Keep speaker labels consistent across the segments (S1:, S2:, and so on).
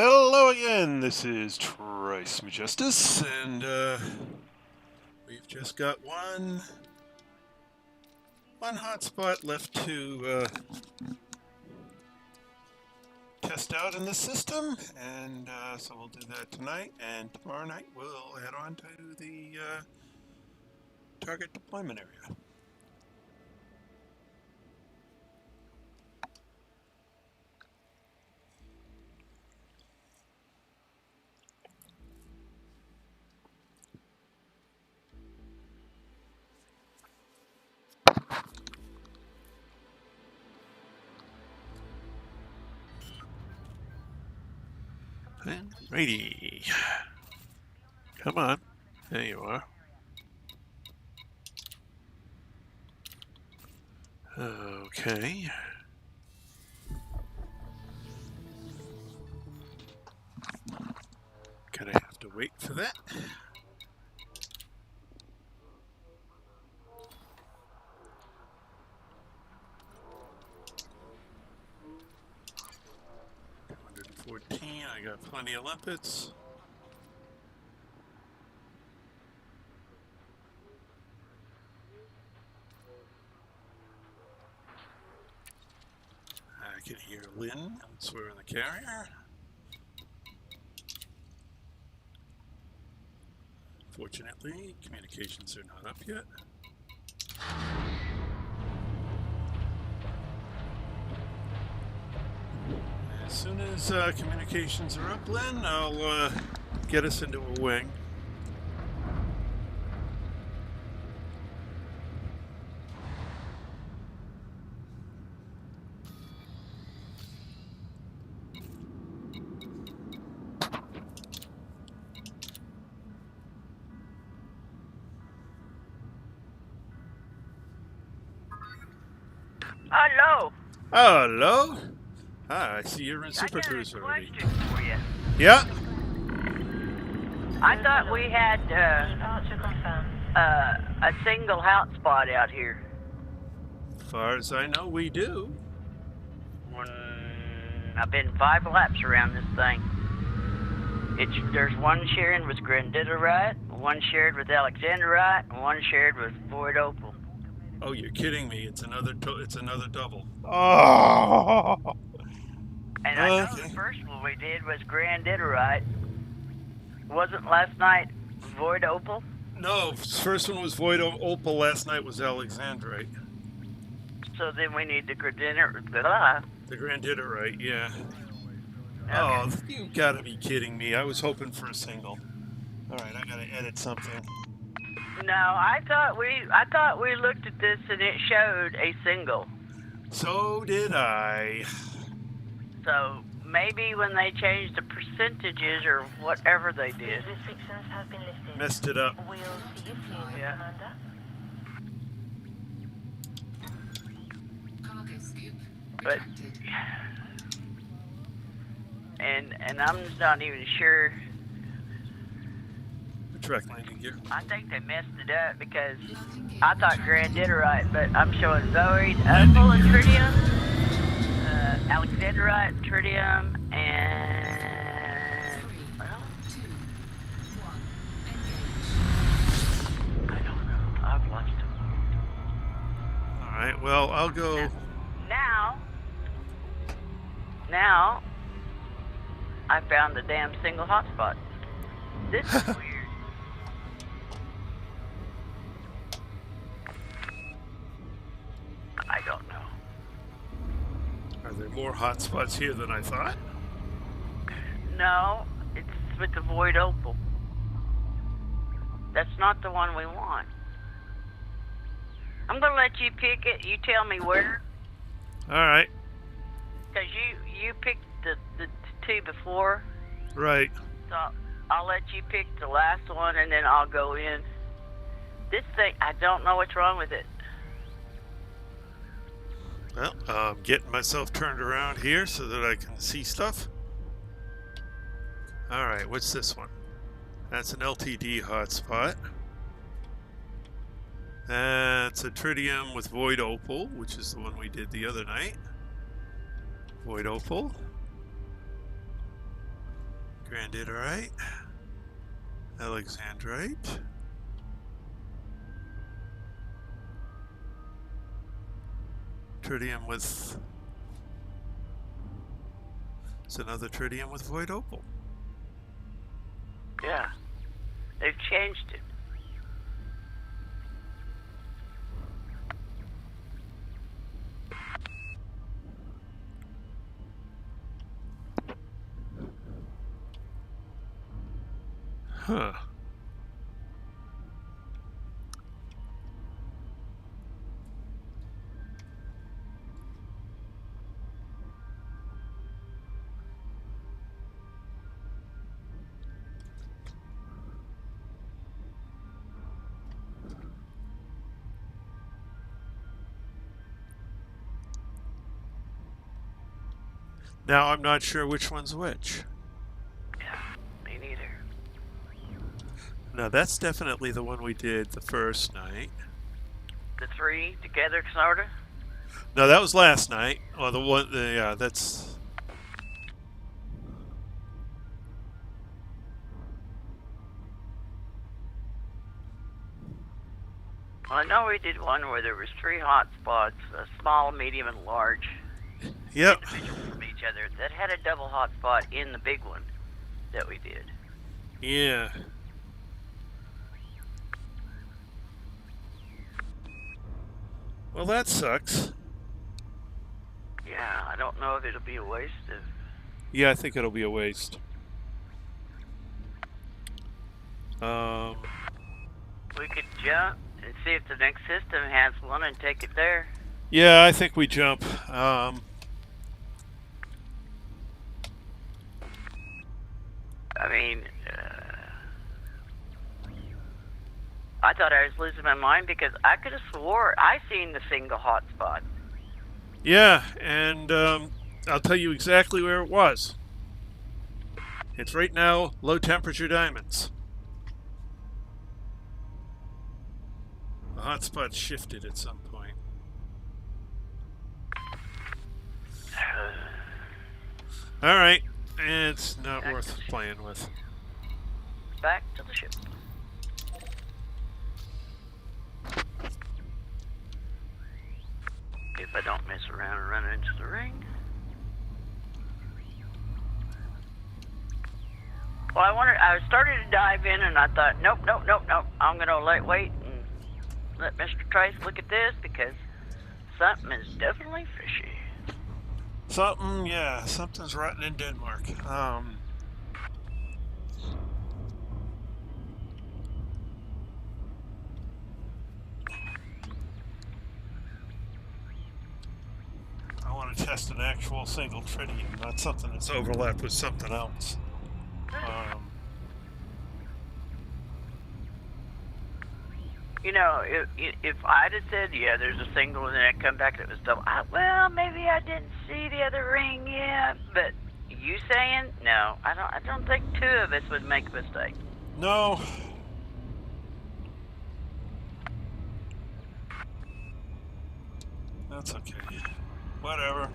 S1: Hello again, this is Trice Majestus, and we've just got one hotspot left to test out in the system, and so we'll do that tonight, and tomorrow night we'll head on to the target deployment area. And ready. Come on. There you are. Okay. Gonna have to wait for that. I got plenty of limpets. I can hear Lynn elsewhere in the carrier. Fortunately, communications are not up yet. As soon as communications are up, Lynn, I'll get us into a wing.
S2: Hello.
S1: Hello. Ah, I see you're in Super Cruise already.
S2: I got a question for you.
S1: Yeah.
S2: I thought we had a single hotspot out here.
S1: As far as I know, we do.
S2: I've been 5 laps around this thing. There's one sharing with Grandidorite, one shared with Alexandrite, and one shared with Void Opal.
S1: Oh, you're kidding me! It's another double. Oh.
S2: And I know the first one we did was Grandidorite. Wasn't last night Void Opal?
S1: No, first one was Void Opal. Last night was Alexandrite.
S2: So then we need the Grandidorite.
S1: The Grandidorite, yeah.
S2: Okay.
S1: Oh, you gotta be kidding me! I was hoping for a single. All right, I gotta edit something.
S2: No, I thought we looked at this and it showed a single.
S1: So did I.
S2: So maybe when they changed the percentages or whatever they did,
S3: restrictions have been lifted.
S1: Messed it up.
S3: We'll see you soon,
S2: Yeah.
S3: Commander.
S4: Cargo scoop
S2: but
S4: retracted.
S2: and I'm not even sure.
S1: Track landing gear.
S2: I think they messed it up because I thought Grandidorite, but I'm showing Void, Opal, and Tritium, Alexandrite, Tritium, and well, I don't know. I've lost them.
S1: All right. Well, I'll go.
S2: Now, I found the damn single hotspot. This is weird. I don't know.
S1: Are there more hotspots here than I thought?
S2: No, it's with the Void Opal. That's not the one we want. I'm gonna let you pick it. You tell me where.
S1: All right.
S2: Because you picked the two before.
S1: Right.
S2: So I'll let you pick the last one and then I'll go in. This thing, I don't know what's wrong with it.
S1: Well, I'm getting myself turned around here so that I can see stuff. All right, what's this one? That's an LTD hotspot. That's a Tritium with Void Opal, which is the one we did the other night. Void Opal. Granditerite. Alexandrite. Tritium with... It's another tritium with void opal.
S2: Yeah. They've changed it.
S1: Huh. Now I'm not sure which one's which.
S2: Yeah, me neither.
S1: No, that's definitely the one we did the first night.
S2: The three together, sorta?
S1: No, that was last night. Well, the one, yeah, that's...
S2: Well, I know we did one where there was 3 hotspots, a small, medium, and large.
S1: Yep.
S2: Individual from each other that had a double hotspot in the big one that we did.
S1: Yeah. Well, that sucks.
S2: Yeah, I don't know if it'll be a waste of...
S1: Yeah, I think it'll be a waste.
S2: We could jump and see if the next system has one and take it there.
S1: Yeah, I think we jump.
S2: I mean, I thought I was losing my mind because I could have swore I seen the single hotspot.
S1: Yeah, and I'll tell you exactly where it was. It's right now low temperature diamonds. The hotspot shifted at some point. All right, it's not worth playing with.
S2: Back to the ship. If I don't mess around and run into the ring. Well, I started to dive in and I thought, nope. I'm going to wait and let Mr. Trace look at this because something is definitely fishy.
S1: Something's rotten in Denmark. I want to test an actual single tritium, not something that's overlapped with something else.
S2: You know, if I'd have said, yeah, there's a single and then I come back and it was double, well, maybe I didn't see the other ring yet, but you saying, no, I don't think 2 of us would make a mistake.
S1: No. That's okay. Whatever.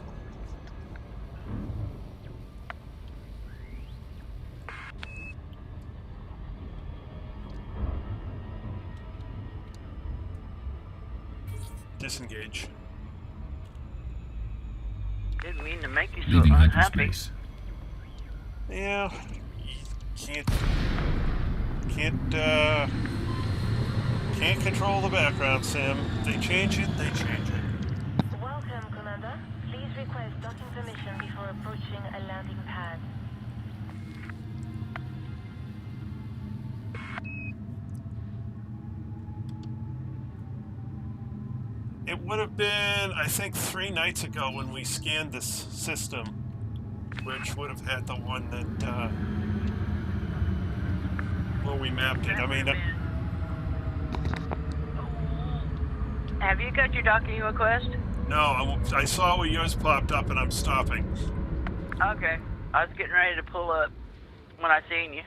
S1: Disengage.
S2: Didn't mean to make you so unhappy.
S1: Yeah, you can't control the background sim. They change it.
S3: Welcome, Commander. Please request docking permission before approaching a landing pad.
S1: It would have been, I think, 3 nights ago when we scanned this system, which would have had the one that, where we mapped it. I mean,
S2: have you got your docking request?
S1: no, I saw where yours popped up and I'm stopping.
S2: Okay. I was getting ready to pull up when I seen you.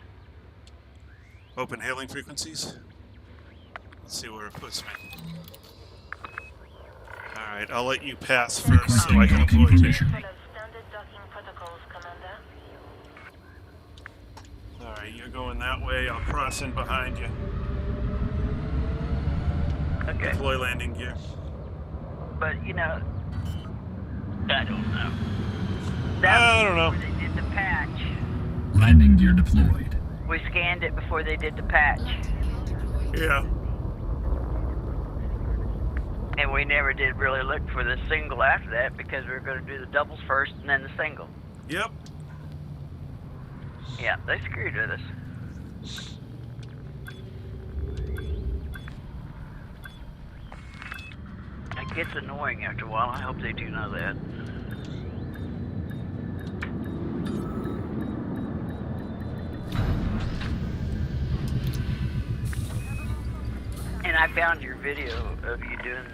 S1: Open hailing frequencies. Let's see where it puts me. Alright, I'll let you pass first so I can avoid you.
S3: Follow standard docking protocols, Commander.
S1: Okay, you're going that way. I'll cross in behind you.
S2: Okay.
S1: Deploy landing gear.
S2: But, you know, I don't know.
S1: I don't know.
S2: Before they did the patch.
S4: Landing gear deployed.
S2: We scanned it before they did the patch.
S1: Yeah.
S2: And we never did really look for the single after that because we were going to do the doubles first and then the single.
S1: Yep.
S2: Yeah, they screwed with us. It gets annoying after a while. I hope they do know that. And I found your video of you doing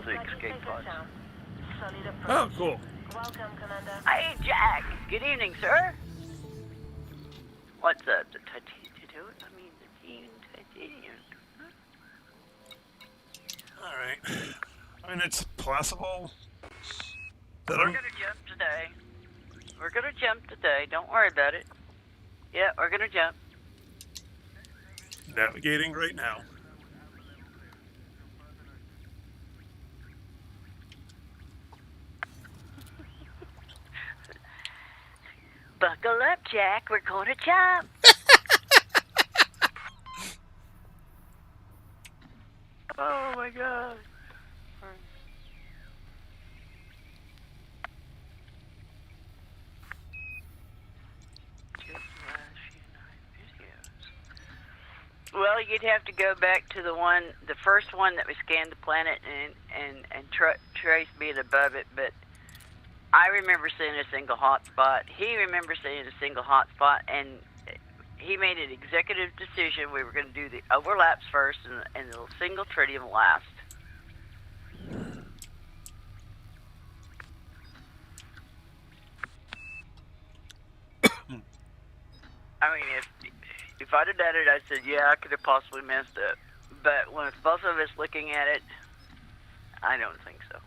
S2: the escape pods.
S1: Oh, cool.
S3: Welcome, Commander.
S2: Hey, Jack. Good evening, sir. What's up? The titanium.
S1: All right. I mean, it's possible that
S2: We're gonna jump today. We're gonna jump today. Don't worry about it. Yeah, we're gonna jump.
S1: navigating right now.
S2: Buckle up, Jack. We're going to jump. Oh, my God. Well, you'd have to go back to the first one that we scanned the planet and trace being above it, but I remember seeing a single hotspot. He remembers seeing a single hotspot, and he made an executive decision. We were going to do the overlaps first and the single tritium last. I mean, if I'd have done it, I said, yeah, I could have possibly messed up. But when it's both of us looking at it, I don't think so.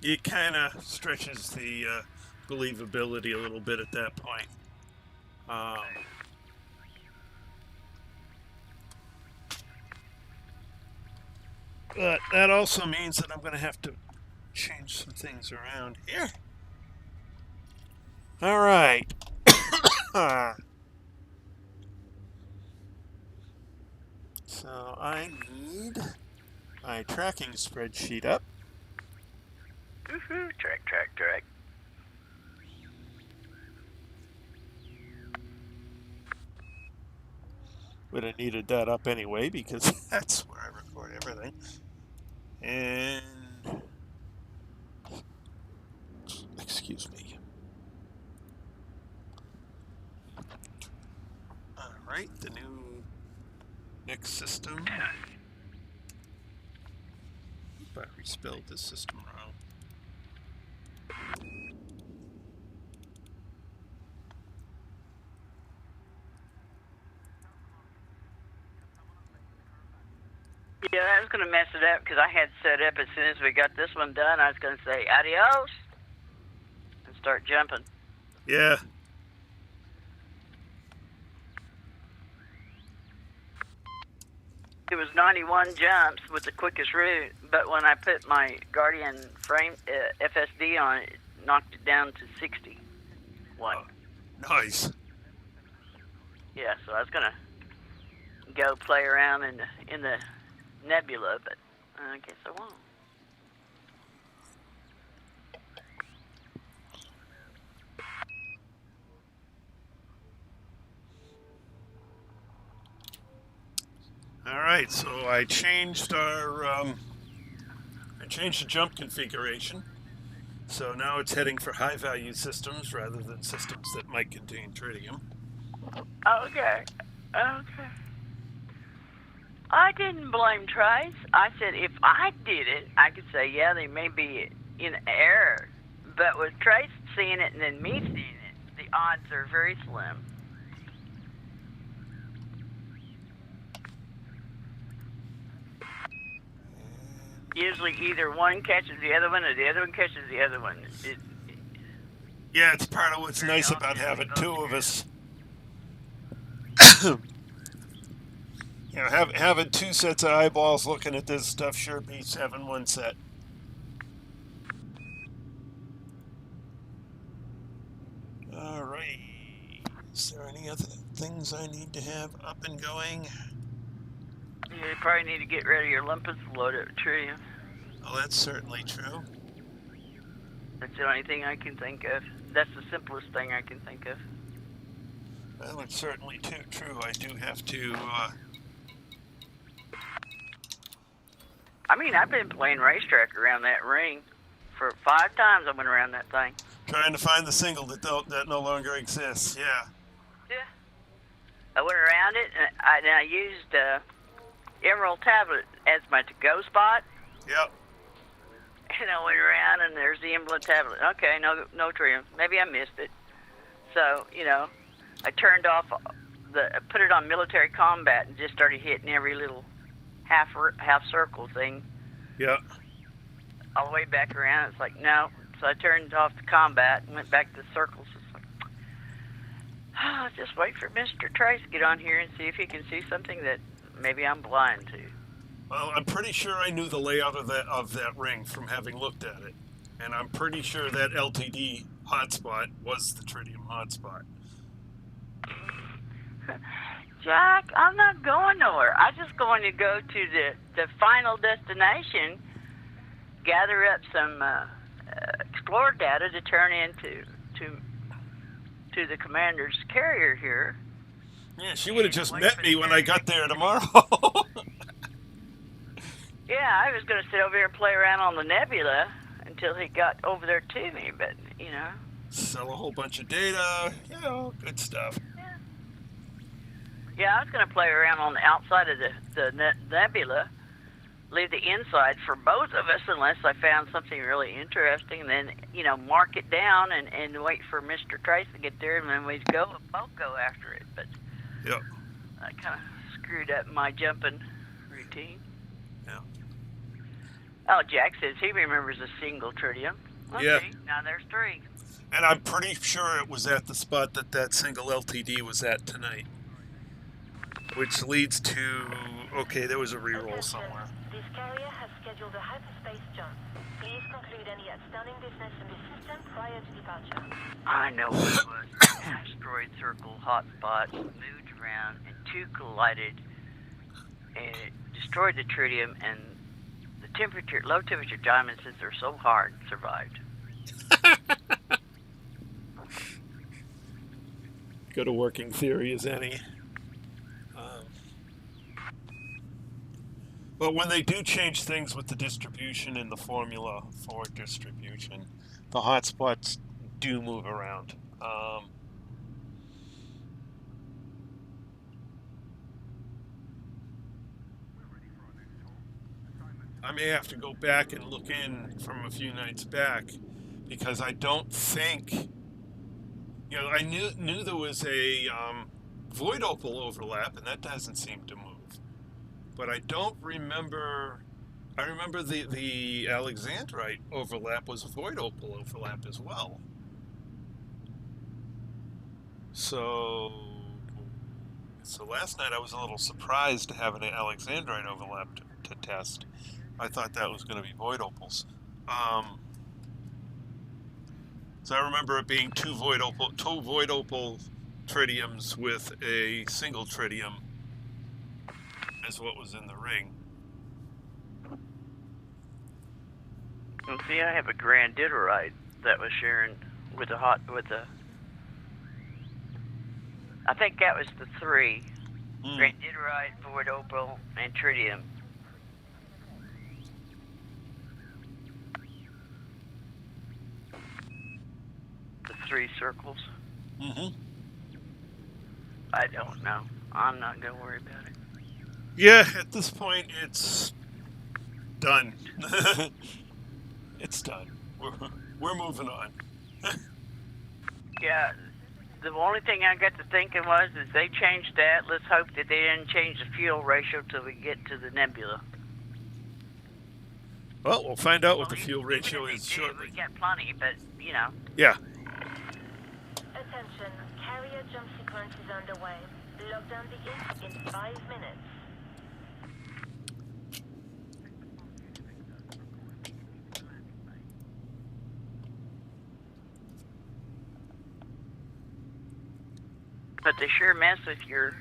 S1: It kind of stretches the believability a little bit at that point. But that also means that I'm going to have to change some things around here. All right. So I need my tracking spreadsheet up.
S2: Woohoo, track.
S1: Would have needed that up anyway because that's where I record everything. And excuse me. All right, the new next system. I respelled this system wrong.
S2: Yeah, I was going to mess it up because I had set up as soon as we got this one done, I was going to say adios and start jumping.
S1: Yeah.
S2: It was 91 jumps with the quickest route, but when I put my Guardian frame FSD on it knocked it down to 61.
S1: Oh, nice.
S2: Yeah, so I was going to go play around in the nebula, but I guess I won't.
S1: All right, so I changed the jump configuration. So now it's heading for high-value systems rather than systems that might contain tritium.
S2: Okay. I didn't blame Trace. I said if I did it, I could say, yeah, they may be in error. But with Trace seeing it and then me seeing it, the odds are very slim. Usually either one catches the other one or the other one catches the other one.
S1: Yeah, it's part of what's nice about having two of us. You know, having two sets of eyeballs looking at this stuff sure beats having one set. All right. Is there any other things I need to have up and going?
S2: You probably need to get rid of your limpets and load up tritium.
S1: Well, that's certainly true.
S2: That's the only thing I can think of. That's the simplest thing I can think of.
S1: Well, it's certainly true. I do have to...
S2: I mean, I've been playing racetrack around that ring. For 5 times I went around that thing.
S1: Trying to find the single that no longer exists, yeah.
S2: Yeah. I went around it, and I used Emerald Tablet as my to-go spot.
S1: Yep.
S2: And I went around, and there's the Emerald Tablet. Okay, no tritium. Maybe I missed it. So, you know, I turned off put it on military combat and just started hitting every little half circle thing.
S1: Yeah.
S2: All the way back around. It's like, no. So I turned off the combat and went back to the circles. It's like, just wait for Mr. Trace to get on here and see if he can see something that maybe I'm blind to.
S1: Well, I'm pretty sure I knew the layout of that ring from having looked at it. And I'm pretty sure that LTD hotspot was the tritium hotspot.
S2: Jack, I'm not going nowhere. I'm just going to go to the final destination, gather up some Explorer data to turn into to the commander's carrier here.
S1: Yeah, she would have just met me when I got there tomorrow.
S2: Yeah, I was going to sit over here and play around on the nebula until he got over there to me, but, you know.
S1: Sell a whole bunch of data, you know, good stuff.
S2: Yeah, I was going to play around on the outside of the nebula, leave the inside for both of us unless I found something really interesting, and then, you know, mark it down and wait for Mr. Trace to get there, and then we'd both go after it. But
S1: yep.
S2: I kind of screwed up my jumping routine.
S1: Yeah.
S2: Oh, Jack says he remembers a single tritium. Okay,
S1: yeah.
S2: Now there's 3.
S1: And I'm pretty sure it was at the spot that single LTD was at tonight. Which leads to... Okay, there was a reroll somewhere.
S3: This carrier has scheduled a hyperspace jump. Please conclude any outstanding business in the system prior to departure.
S2: I know what it was. Asteroid circle hotspots moved around and 2 collided and it destroyed the tritium, and the low temperature diamonds, since they're so hard, survived.
S1: Good a working theory as any. But when they do change things with the distribution and the formula for distribution, the hotspots do move around. I may have to go back and look in from a few nights back, because I don't think, you know, I knew there was a void opal overlap, and that doesn't seem to move. But I don't remember. I remember the Alexandrite overlap was a void opal overlap as well. So last night I was a little surprised to have an Alexandrite overlap to test. I thought that was going to be void opals. So I remember it being two void opal tritiums with a single tritium as what was in the ring.
S2: Well, see, I have a granditerite that was sharing with I think that was the 3. Granditerite, void opal, and tritium. The 3 circles.
S1: Mm-hmm.
S2: I don't know. I'm not going to worry about it.
S1: Yeah, at this point, it's done. It's done. We're moving on.
S2: Yeah, the only thing I got to thinking was is they changed that. Let's hope that they didn't change the fuel ratio till we get to the nebula.
S1: Well, we'll find out what the fuel ratio is shortly.
S2: We got plenty, but, you know.
S1: Yeah.
S3: Attention, carrier jump sequence is underway. Lockdown begins in 5 minutes.
S2: But they sure mess with your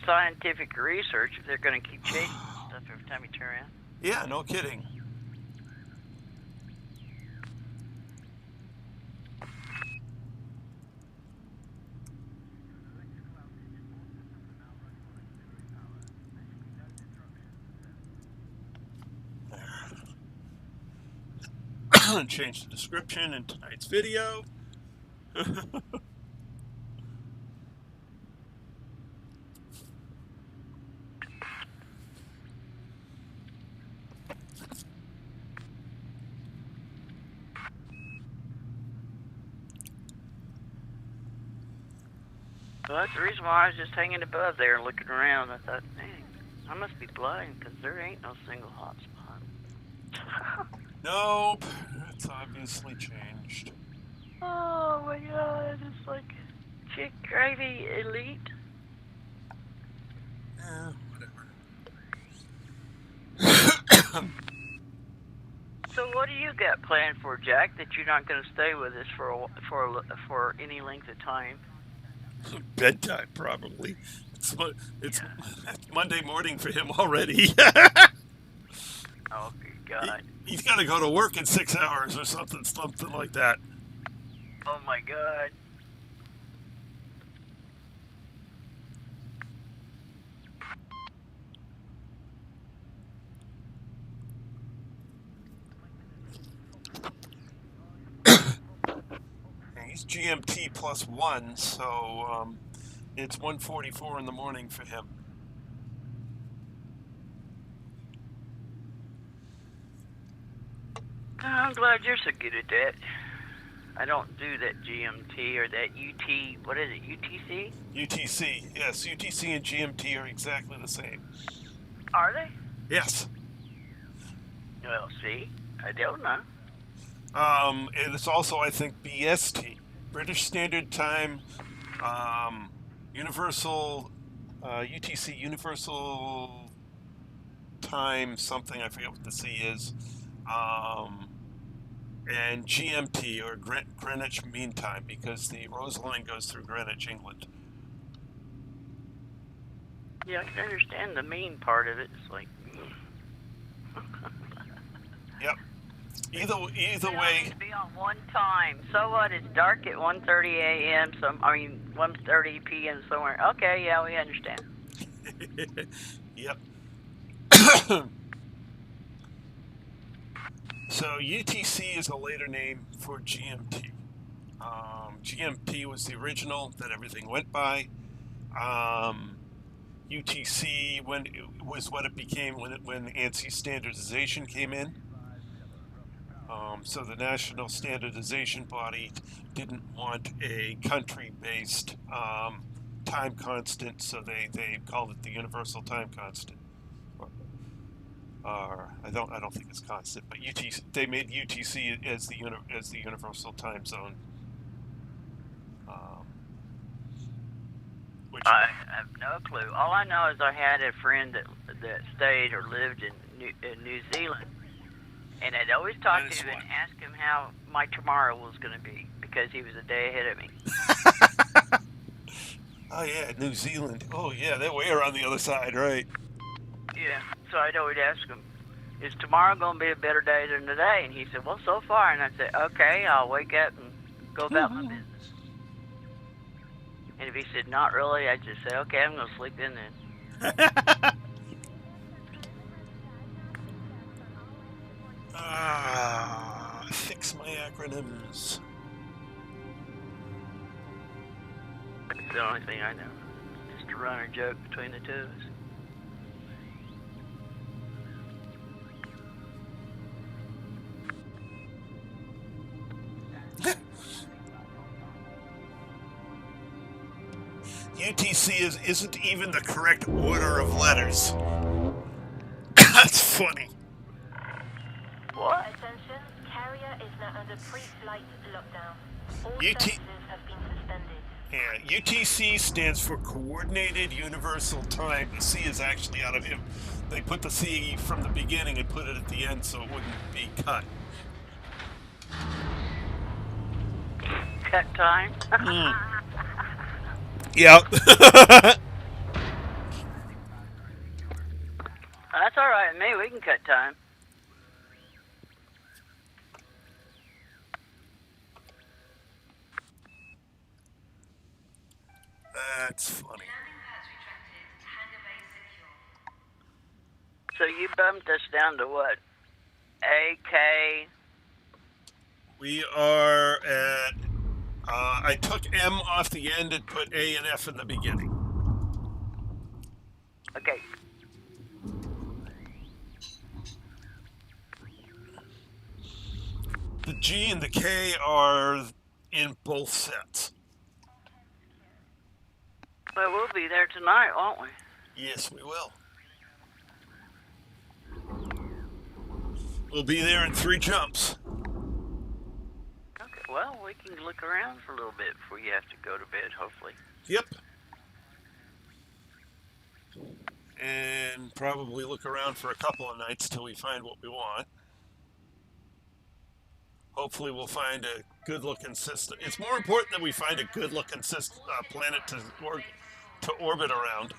S2: scientific research if they're going to keep changing stuff every time you turn around.
S1: Yeah, no kidding. Change the description in tonight's video.
S2: Well, that's the reason why I was just hanging above there and looking around. I thought, dang, I must be blind because there ain't no single hotspot.
S1: Nope, it's obviously changed.
S2: Oh my god, it's like chick gravy elite.
S1: Whatever.
S2: So what do you got planned for, Jack, that you're not going to stay with us for any length of time?
S1: Bedtime, probably. It's Monday morning for him already.
S2: Oh, good God.
S1: He's got to go to work in 6 hours or something like that.
S2: Oh, my God.
S1: He's GMT +1, so it's 1:44 in the morning for him.
S2: Oh, I'm glad you're so good at that. I don't do that GMT or that UT, what is it, UTC?
S1: UTC, yes, UTC and GMT are exactly the same.
S2: Are they?
S1: Yes.
S2: Well, see, I don't know.
S1: And it's also, I think, BST, British Standard Time, Universal, UTC, Universal Time, something, I forget what the C is, and GMT, or Greenwich Mean Time, because the Rose Line goes through Greenwich, England.
S2: Yeah, I can understand the mean part of it. It's like...
S1: Yep. Either
S2: we
S1: way.
S2: don't need to be on one time. So what? It's dark at 1:30 a.m. 1:30 p.m. somewhere. Okay, yeah, we understand.
S1: Yep. So UTC is a later name for GMT. GMT was the original that everything went by. UTC was what it became when ANSI standardization came in. So the National Standardization Body didn't want a country-based time constant, so they called it the Universal Time Constant. Or I don't think it's constant, but UTC, they made UTC as the Universal Time Zone. Which
S2: I have no clue. All I know is I had a friend that stayed or lived in New Zealand. And I'd always talk to him and ask him how my tomorrow was going to be, because he was a day ahead of me.
S1: Oh, yeah, New Zealand. Oh, yeah, they're way around the other side, right?
S2: Yeah, so I'd always ask him, is tomorrow going to be a better day than today? And he said, well, so far. And I'd say, okay, I'll wake up and go about my business. And if he said, not really, I'd just say, okay, I'm going to sleep in then.
S1: Fix my acronyms.
S2: That's the only thing I know. Just a runner joke between the two of us.
S1: UTC isn't even the correct order of letters. That's funny.
S2: What?
S3: Attention, carrier is now under pre-flight lockdown. All
S1: UT
S3: services have been suspended.
S1: Yeah, UTC stands for Coordinated Universal Time. The C is actually out of him. They put the C from the beginning and put it at the end so it wouldn't be cut.
S2: Cut time.
S1: Yep.
S2: That's all right with me. We can cut time.
S1: That's funny.
S2: So you bumped us down to what? AK.
S1: We are at... I took M off the end and put A and F in the beginning.
S2: Okay.
S1: The G and the K are in both sets.
S2: Well, we'll be there tonight, won't we?
S1: Yes, we will. We'll be there in 3 jumps.
S2: Okay, well, we can look around for a little bit before you have to go to bed, hopefully.
S1: Yep. And probably look around for a couple of nights till we find what we want. Hopefully we'll find a good-looking system. It's more important that we find a good-looking planet to orbit around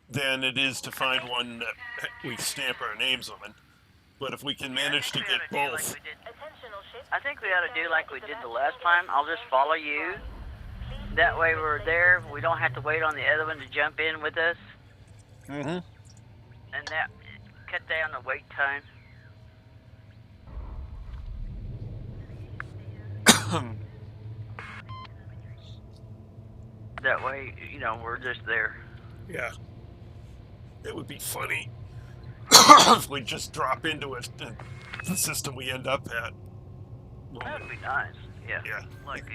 S1: than it is to find one that we stamp our names on. But if we can manage to get both...
S2: I think we ought to do like we did the last time. I'll just follow you. That way we're there. We don't have to wait on the other one to jump in with us.
S1: Mm-hmm.
S2: And that cut down the wait time. That way, you know, we're just there.
S1: Yeah. It would be funny if we just drop into it, the system we end up at.
S2: That would be nice. Yeah.
S1: Yeah.
S2: Like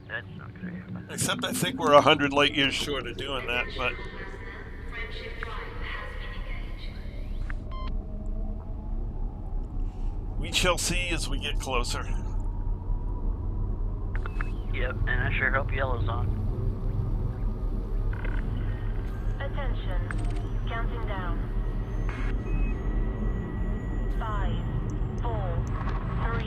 S2: that's not going to happen.
S1: Except I think we're 100 light years short of doing that, but... we shall see as we get closer.
S2: Yep, and I sure hope yellow's on.
S3: Attention. Counting down. 5, 4, 3, 2,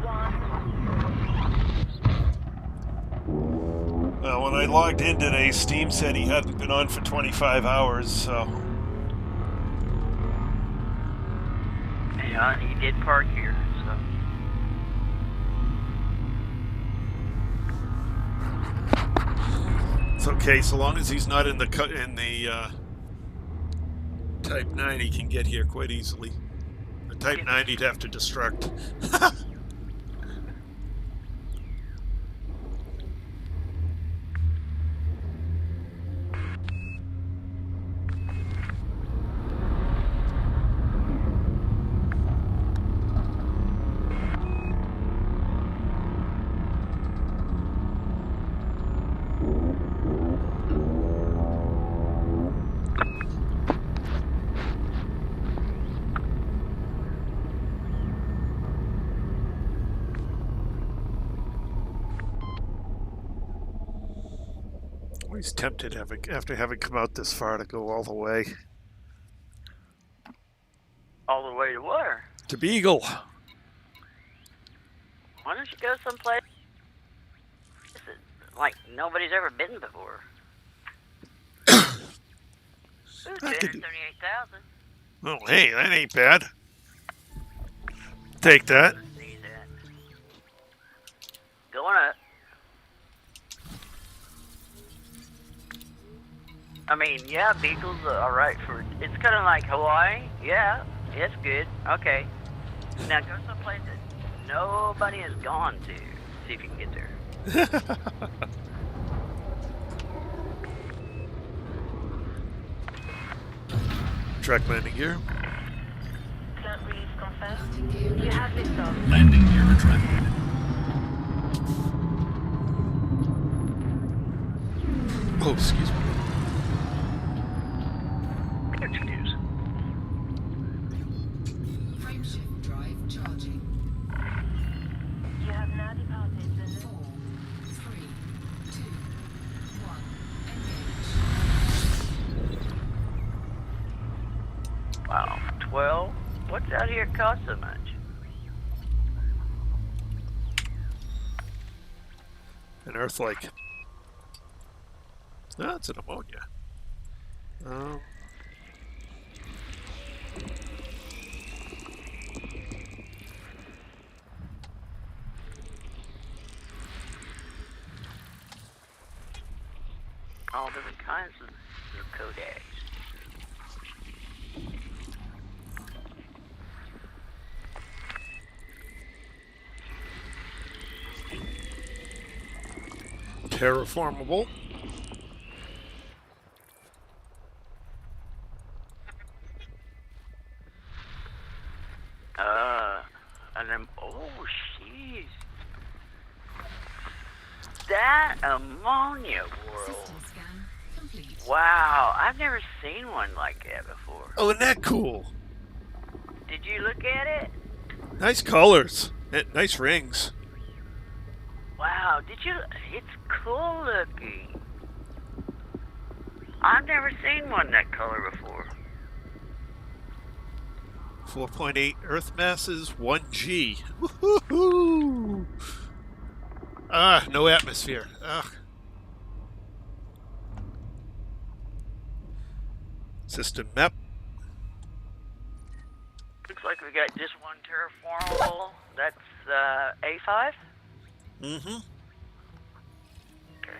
S3: 1.
S1: Well, when I logged in today, Steam said he hadn't been on for 25 hours, so...
S2: Yeah, he did park here, so...
S1: It's okay, so long as he's not in the Type 9, he can get here quite easily. The Type 9 he'd have to destruct. He's tempted, after having come out this far, to go all the way.
S2: All the way to where?
S1: To Beagle.
S2: Why don't you go someplace like nobody's ever been before? Ooh, 278,000.
S1: Oh, hey, that ain't bad. Take that.
S2: Let's see that. Going up. I mean, yeah, Beagle's alright for... It's kind of like Hawaii. Yeah, it's good. Okay. Now go someplace that nobody has gone to. See if you can get there.
S1: Track landing gear.
S3: Plant release confirmed. You have liftoff.
S4: Landing gear retracted.
S1: Oh, excuse me.
S2: Excuse.
S5: Frameshift drive charging.
S2: Well, what's out here cost so much?
S1: An Earth-like. No, it's an ammonia.
S2: All different kinds of codecs.
S1: Terraformable.
S2: And then, oh, jeez. That ammonia world.
S5: System scan complete.
S2: Wow, I've never seen one like that before.
S1: Oh, isn't that cool?
S2: Did you look at it?
S1: Nice colors. Nice rings.
S2: Wow, did you? It's cool looking. I've never seen one that color before.
S1: 4.8 Earth masses, 1 G. Woohoo! Ah, no atmosphere. Ugh. System map.
S2: Looks like we got just one terraformable. That's A5?
S1: Mm-hmm.
S2: Okay.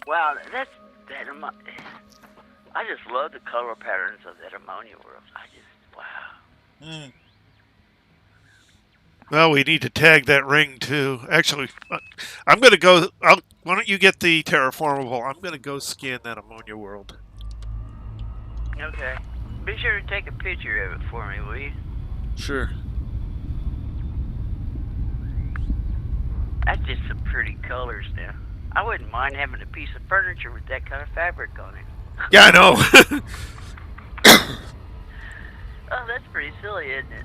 S2: Wow, that's that. I just love the color patterns of that ammonia world. Wow.
S1: Well, we need to tag that ring too. Actually, I'm going to go. Why don't you get the terraformable? I'm going to go scan that ammonia world.
S2: Okay. Be sure to take a picture of it for me, will you?
S1: Sure.
S2: That's just some pretty colors now. I wouldn't mind having a piece of furniture with that kind of fabric on it.
S1: Yeah, I know.
S2: Oh, that's pretty silly, isn't it?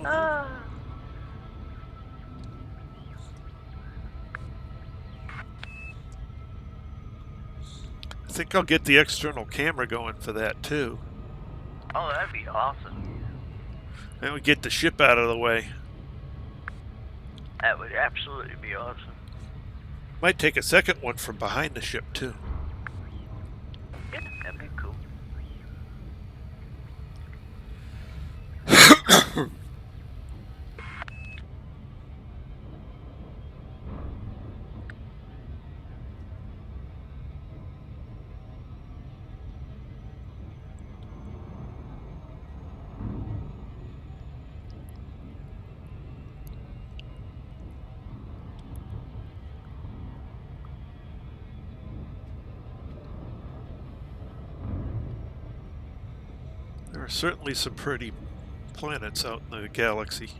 S2: Oh.
S1: I think I'll get the external camera going for that too.
S2: Oh, that'd be awesome.
S1: And we get the ship out of the way.
S2: That would absolutely be awesome.
S1: Might take a second one from behind the ship too.
S2: Yeah, that'd be cool.
S1: There are certainly some pretty planets out in the galaxy.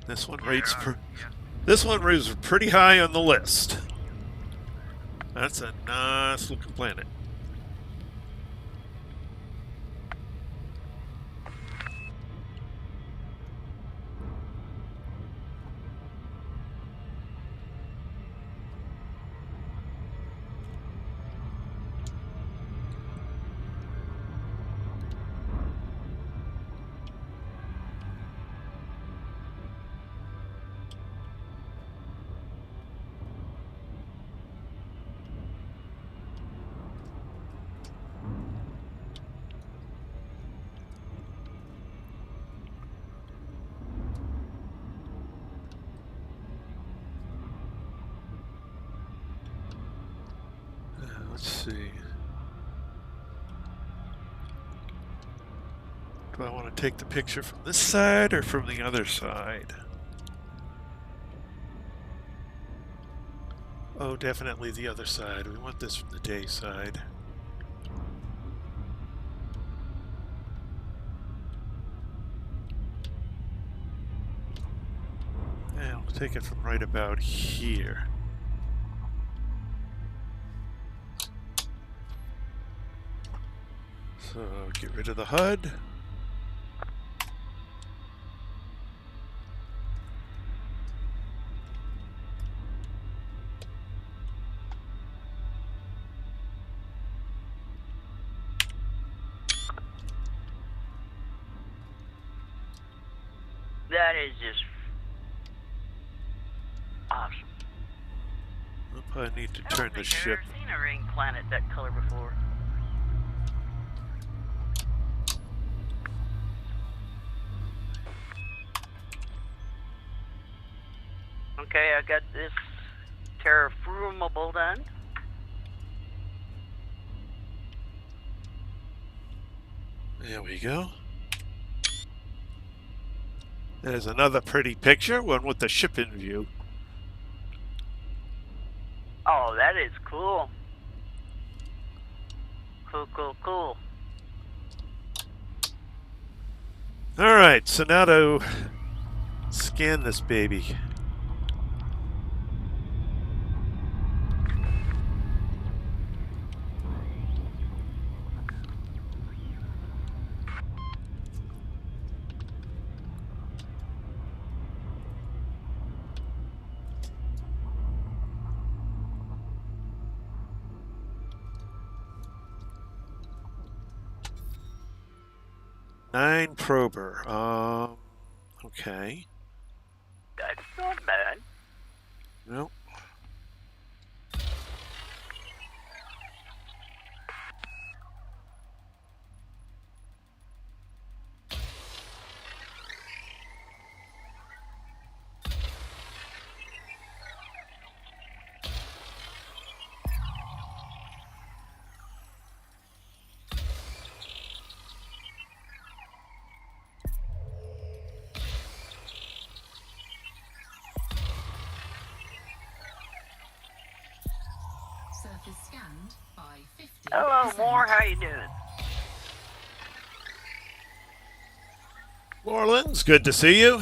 S1: This one rates this one is pretty high on the list. That's a nice looking planet. Let's see. Do I want to take the picture from this side or from the other side? Oh, definitely the other side. We want this from the day side. And we'll take it from right about here. So get rid of the HUD.
S2: That is just awesome.
S1: I'll probably need to
S2: I don't
S1: turn the
S2: think
S1: ship.
S2: I've ever seen a ring planet that color before. Okay, I got this terraformable done.
S1: There we go. There's another pretty picture, one with the ship in view.
S2: Oh, that is cool. Cool.
S1: All right, so now to scan this baby. Nine prober. Okay.
S2: That's not bad.
S1: Nope.
S5: Surface scanned by 50%.
S2: Hello, Moore. How you doing?
S1: Orleans, good to see you.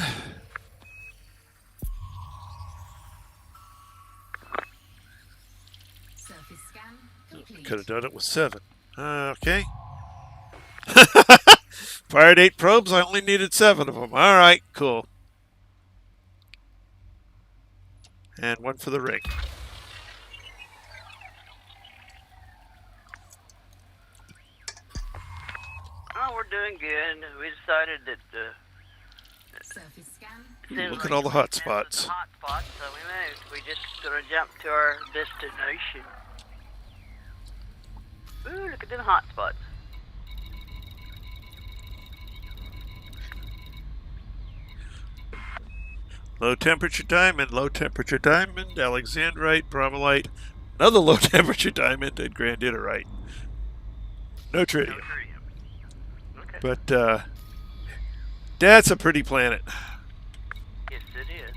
S5: Surface scan complete.
S1: Could have done it with 7. Okay. Fired 8 probes, I only needed 7 of them. All right, cool. And 1 for the ring.
S2: Oh, we're doing good. We decided that
S5: Surface scan.
S1: Look at all the hotspots.
S2: Hotspots, so we moved. We just gonna jump to our destination. Ooh, look at them hotspots.
S1: Low temperature diamond, alexandrite, bromelite, another low temperature diamond, and granditerite. No tritium.
S2: Okay.
S1: But that's a pretty planet.
S2: Yes, it is.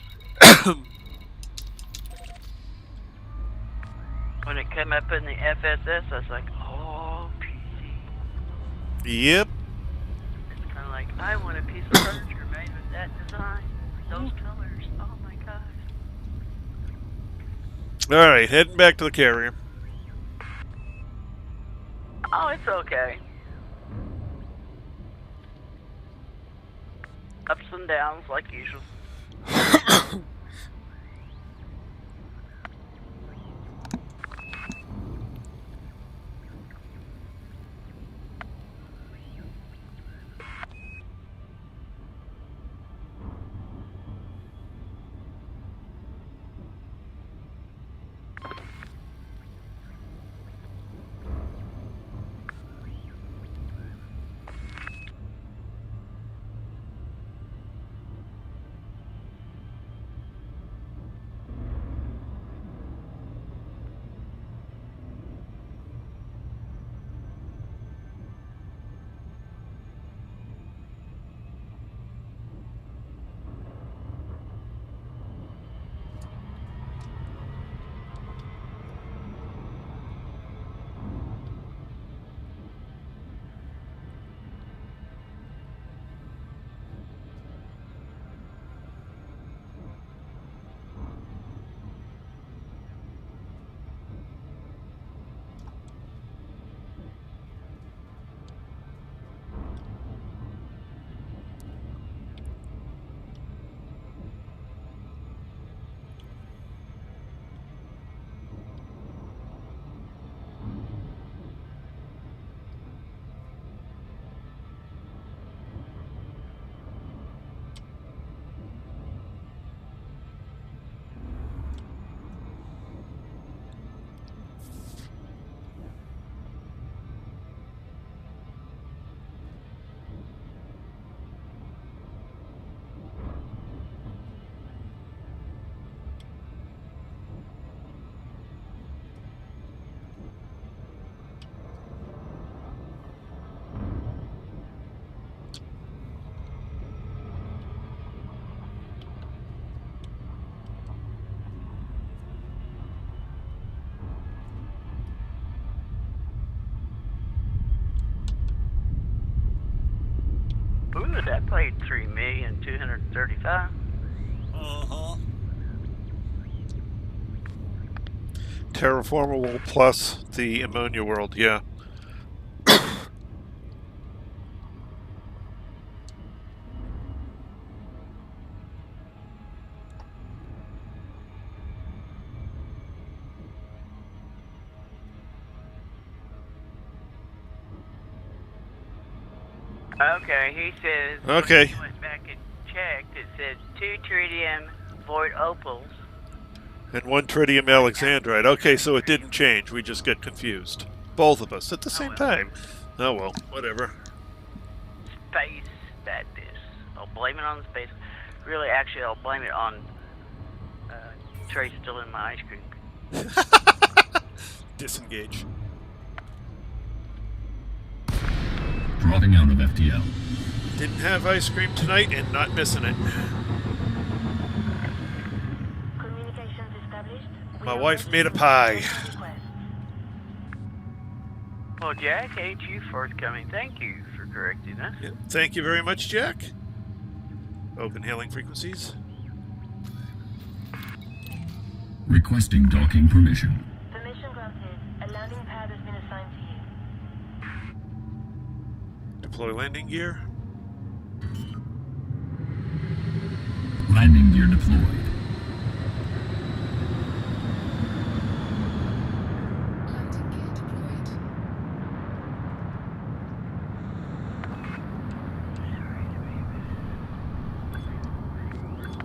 S2: When it came up in the FSS, I was like, oh, PC.
S1: Yep.
S2: It's kind of like, I want a piece of furniture made with that design, those colors. Oh my gosh.
S1: All right, heading back to the carrier.
S2: Oh, it's okay. Ups and downs like usual. Ooh, that played 3,235,000.
S1: Uh-huh. Terraformable plus the ammonia world, yeah.
S2: Okay, he says.
S1: Okay.
S2: When he went back and checked, it said 2 tritium void opals.
S1: And 1 tritium alexandrite. Okay, so it didn't change. We just get confused. Both of us at the same time. Oh well, whatever.
S2: Space badness. I'll blame it on the space. Really, actually, I'll blame it on Trey stealing my ice cream.
S1: Disengage.
S4: Dropping out of FTL.
S1: Didn't have ice cream tonight and not missing it.
S3: Communications established.
S1: My wife made a pie.
S2: Well, Jack, ain't you forthcoming? Thank you for correcting us.
S1: Yeah. Thank you very much, Jack. Open hailing frequencies.
S4: Requesting docking permission.
S3: Permission granted. A landing pad has been assigned to you.
S1: Deploy landing gear.
S4: Landing gear deployed.
S5: Landing gear deployed.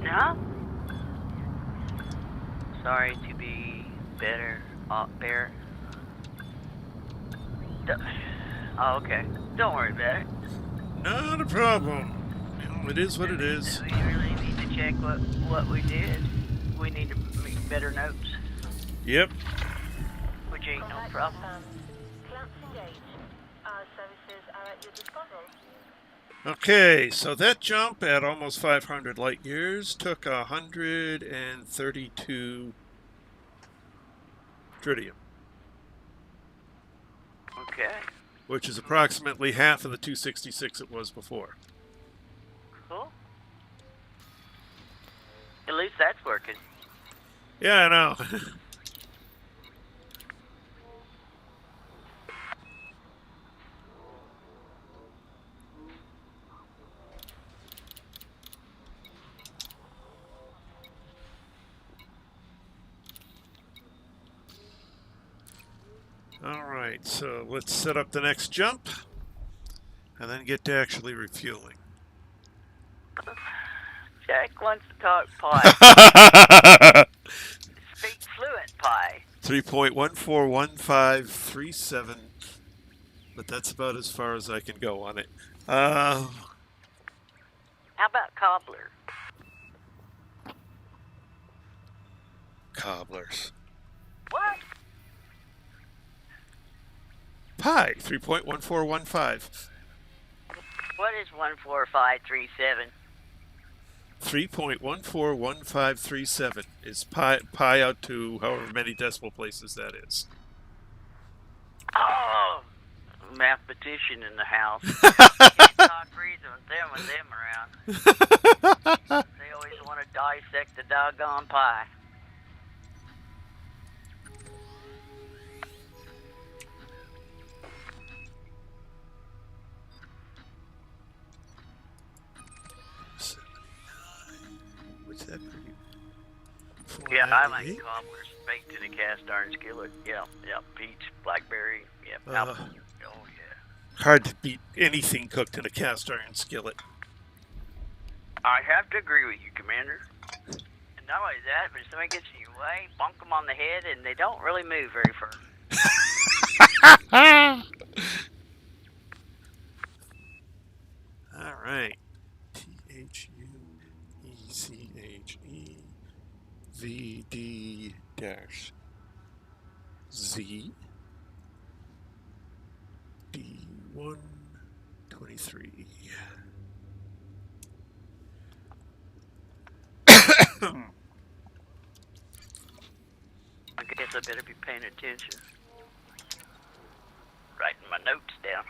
S2: No? Sorry to be better. Bear. Oh, okay. Don't worry about it.
S1: Not a problem. It is what it is.
S2: We really need to check what we did. We need to make better notes,
S1: Yep.
S2: which ain't no
S3: Contact
S2: problem.
S3: confirmed. Clamps engaged. Our services are at your disposal.
S1: Okay, so that jump at almost 500 light years took 132 tritium,
S2: Okay.
S1: which is approximately half of the 266 it was before.
S2: Cool. At least that's working.
S1: Yeah, I know. All right, so let's set up the next jump and then get to actually refueling.
S2: Jack wants to talk pie. Speak fluent pie.
S1: 3.141537, but that's about as far as I can go on it.
S2: How about cobbler?
S1: Cobblers.
S2: What?
S1: Pi, 3.1415.
S2: What is 14537?
S1: 3.141537 is pi out to however many decimal places that is.
S2: Oh, mathematician in the house. Can't talk reason with them around. They always want to dissect the doggone pie.
S1: What's that for you?
S2: Yeah, I like
S1: 498?
S2: cobblers baked in a cast iron skillet. Yeah, peach, blackberry. Yeah,
S1: Uh,
S2: apple. Oh yeah.
S1: Hard to beat anything cooked in a cast iron skillet.
S2: I have to agree with you, Commander. And not only that, but if somebody gets in your way, bonk them on the head, and they don't really move very far.
S1: All right. THUECHEVD-Z D123.
S2: I guess I better be paying attention. Writing my notes down.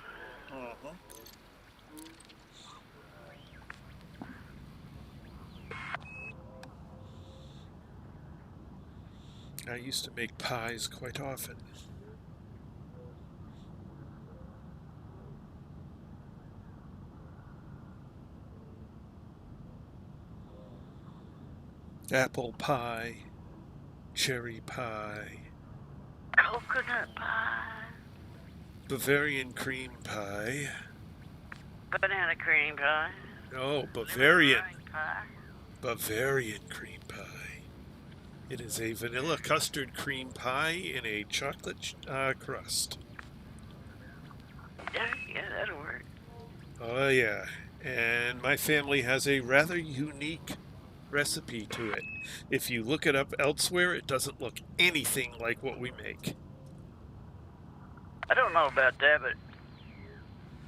S1: I used to make pies quite often. Apple pie, cherry pie,
S2: Coconut pie.
S1: Bavarian cream pie.
S2: Banana cream pie.
S1: No, Bavarian.
S2: Lemon meringue pie.
S1: Bavarian cream pie. It is a vanilla custard cream pie in a chocolate crust.
S2: Yeah, that'll work.
S1: Oh yeah, and my family has a rather unique recipe to it. If you look it up elsewhere, it doesn't look anything like what we make.
S2: I don't know about that, but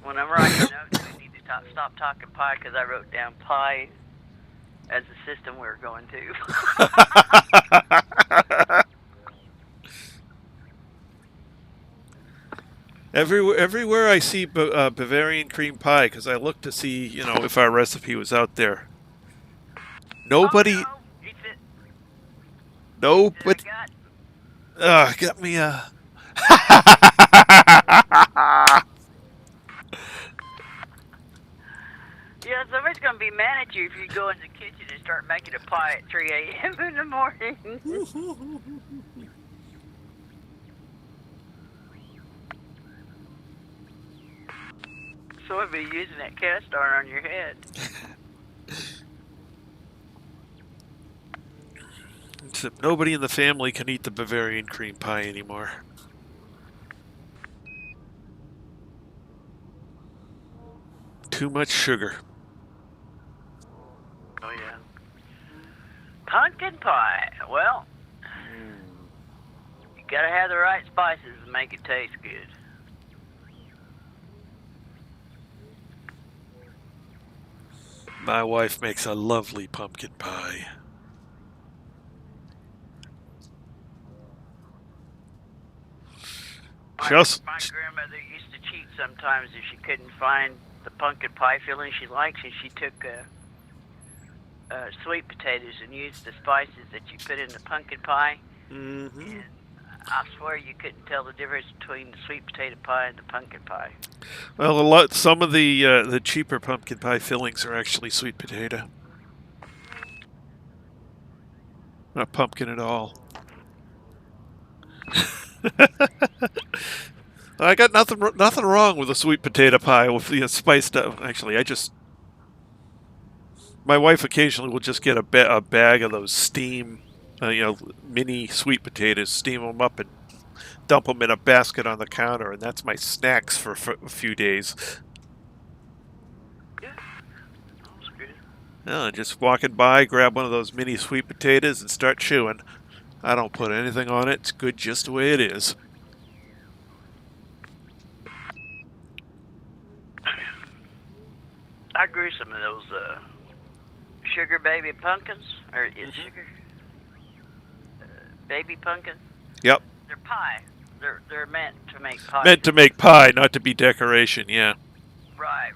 S2: when I'm writing notes, we need to stop talking pie because I wrote down pie as the system we were going to.
S1: Everywhere I see Bavarian cream pie, because I look to see, if our recipe was out there. Nobody.
S2: Oh, no. Eats it.
S1: No,
S2: Eats
S1: but.
S2: it, I got.
S1: Got me a.
S2: Yeah, somebody's going to be mad at you if you go in the kitchen and start making a pie at 3 a.m. in the morning. Someone be using that cast iron on your head.
S1: Except nobody in the family can eat the Bavarian cream pie anymore. Too much sugar.
S2: Oh, yeah. Pumpkin pie. Well, you gotta have the right spices to make it taste good.
S1: My wife makes a lovely pumpkin pie.
S2: My grandmother used to cheat sometimes if she couldn't find the pumpkin pie filling she likes, and she took sweet potatoes and used the spices that you put in the pumpkin pie.
S1: Mm-hmm.
S2: And I swear you couldn't tell the difference between the sweet potato pie and the pumpkin pie.
S1: Well, some of the cheaper pumpkin pie fillings are actually sweet potato, not pumpkin at all. I got nothing wrong with a sweet potato pie with the spiced up. Actually, my wife occasionally will just get a bag of those steam, mini sweet potatoes, steam them up and dump them in a basket on the counter, and that's my snacks for a few days.
S2: Yeah, that's good.
S1: Just walking by, grab one of those mini sweet potatoes and start chewing. I don't put anything on it. It's good just the way it is.
S2: I grew some of those sugar baby pumpkins, or sugar baby pumpkin.
S1: Yep.
S2: They're pie. They're meant to make pie.
S1: Meant to make pie, not to be decoration. Yeah.
S2: Right.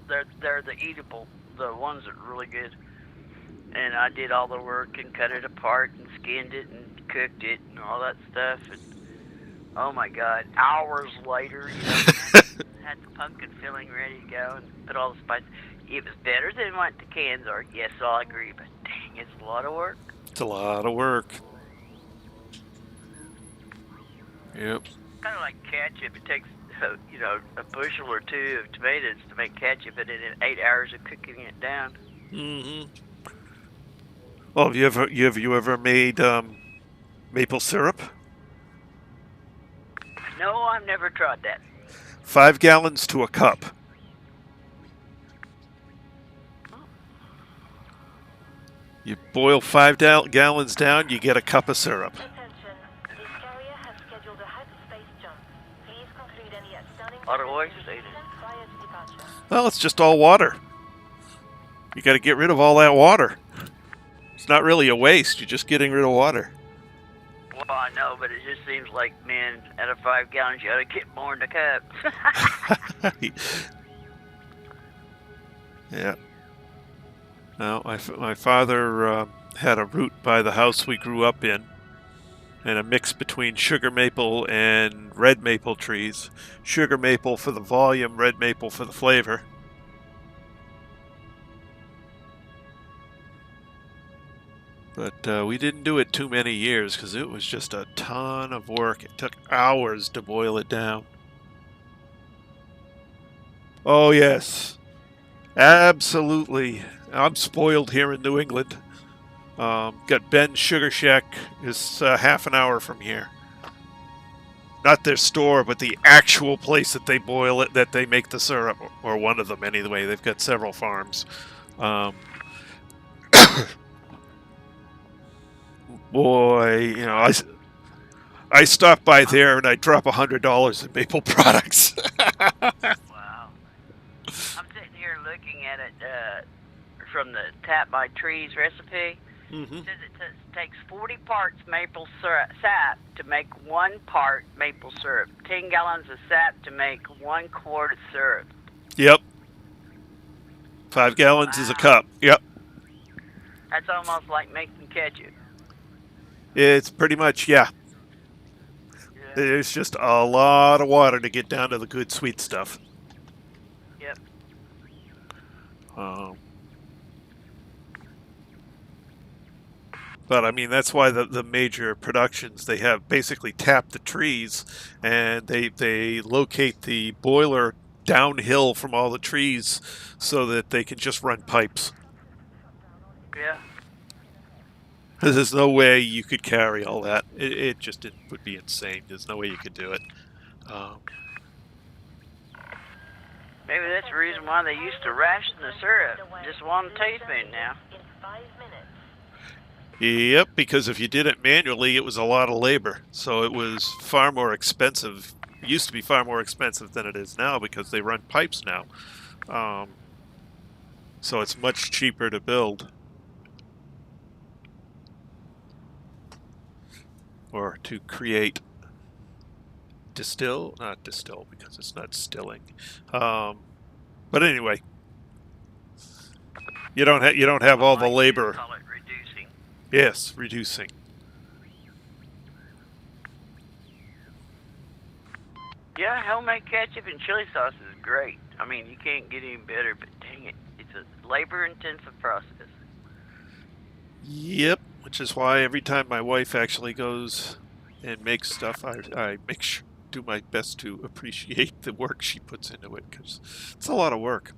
S2: They're the eatable, the ones that are really good. And I did all the work and cut it apart and skinned it and cooked it and all that stuff. And oh my God, hours later, had the pumpkin filling ready to go and put all the spices. It was better than what the cans are. Yes, I'll agree, but dang, it's a lot of work.
S1: It's a lot of work. Yep.
S2: Kind of like ketchup. It takes, a bushel or two of tomatoes to make ketchup, and in 8 hours of cooking it down.
S1: Mm-hmm. Well, have you ever made maple syrup?
S2: No, I've never tried that.
S1: 5 gallons to a cup. You boil 5 gallons down, you get a cup of syrup.
S3: Attention, this carrier has scheduled a hyperspace jump. Please conclude any outstanding
S2: Otherwise,
S3: prior to departure.
S1: Well, it's just all water. You got to get rid of all that water. It's not really a waste. You're just getting rid of water.
S2: Well, I know, but it just seems like, man, out of 5 gallons, you ought to get more in the cup.
S1: Yeah. No, my father had a root by the house we grew up in, and a mix between sugar maple and red maple trees. Sugar maple for the volume, red maple for the flavor. But we didn't do it too many years because it was just a ton of work. It took hours to boil it down. Oh, yes. Absolutely. I'm spoiled here in New England. Got Ben's Sugar Shack is half an hour from here. Not their store, but the actual place that they boil it, that they make the syrup, or one of them anyway. They've got several farms. Boy, you know, I stop by there and I drop $100 in maple products.
S2: Wow. I'm sitting here looking at it from the Tap by Trees recipe.
S1: Mm-hmm.
S2: It says it takes 40 parts maple sap to make 1 part maple syrup. 10 gallons of sap to make 1 quart of syrup.
S1: Yep. 5 gallons is a cup. Yep.
S2: That's almost like making ketchup.
S1: It's pretty much, yeah.
S2: Yeah.
S1: There's just a lot of water to get down to the good sweet stuff.
S2: Yep.
S1: But I mean, that's why the major productions, they have basically tapped the trees, and they locate the boiler downhill from all the trees so that they can just run pipes.
S2: Yeah.
S1: There's no way you could carry all that. It just would be insane. There's no way you could do it.
S2: Maybe that's the reason why they used to ration the syrup. Just 1 teaspoon now.
S3: In 5 minutes.
S1: Yep, because if you did it manually, it was a lot of labor. So it was far more expensive. It used to be far more expensive than it is now because they run pipes now. So it's much cheaper to build. Or to create. Distill? Not distill, because it's not stilling. But anyway, you don't have all the labor.
S2: Call it reducing.
S1: Yes, reducing.
S2: Yeah, homemade ketchup and chili sauce is great. I mean, you can't get any better, but dang it, it's a labor-intensive process.
S1: Yep, which is why every time my wife actually goes and makes stuff, I do my best to appreciate the work she puts into it, because it's a lot of work.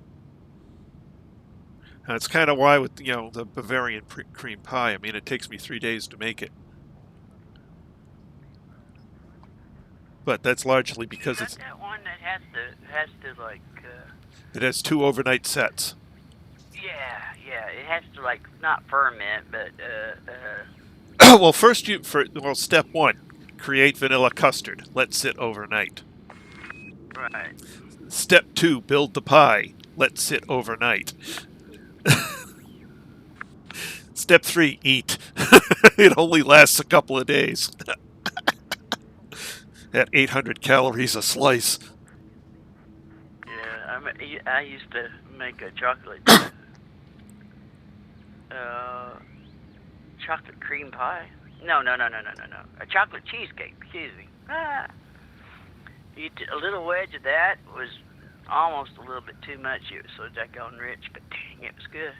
S1: And it's kind of why with the Bavarian cream pie, I mean, it takes me 3 days to make it. But that's largely because
S2: it's that one that has to like.
S1: It has 2 overnight sets.
S2: Yeah, it has to like not ferment, but
S1: well, step 1, create vanilla custard. Let sit overnight.
S2: Right.
S1: Step 2, build the pie. Let sit overnight. Step 3, eat. It only lasts a couple of days. At 800 calories a slice.
S2: Yeah, I used to make a chocolate chocolate cream pie. No. A chocolate cheesecake. Excuse me. A little wedge of that was almost a little bit too much. It was so daggone rich, but dang, it was good.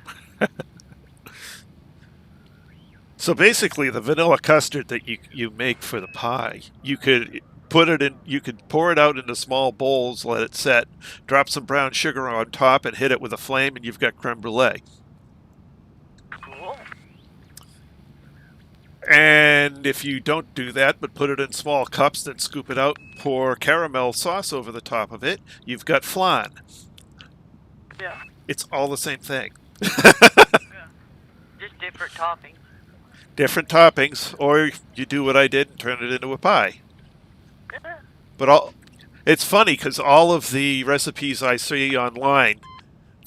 S1: So basically, the vanilla custard that you make for the pie, you could put it in. You could pour it out into small bowls, let it set, drop some brown sugar on top, and hit it with a flame, and you've got creme brulee.
S2: Cool.
S1: And if you don't do that, but put it in small cups, then scoop it out, pour caramel sauce over the top of it, you've got flan.
S2: Yeah.
S1: It's all the same thing.
S2: Yeah. Just different toppings.
S1: Different toppings, or you do what I did and turn it into a pie.
S2: Yeah.
S1: But it's funny because all of the recipes I see online,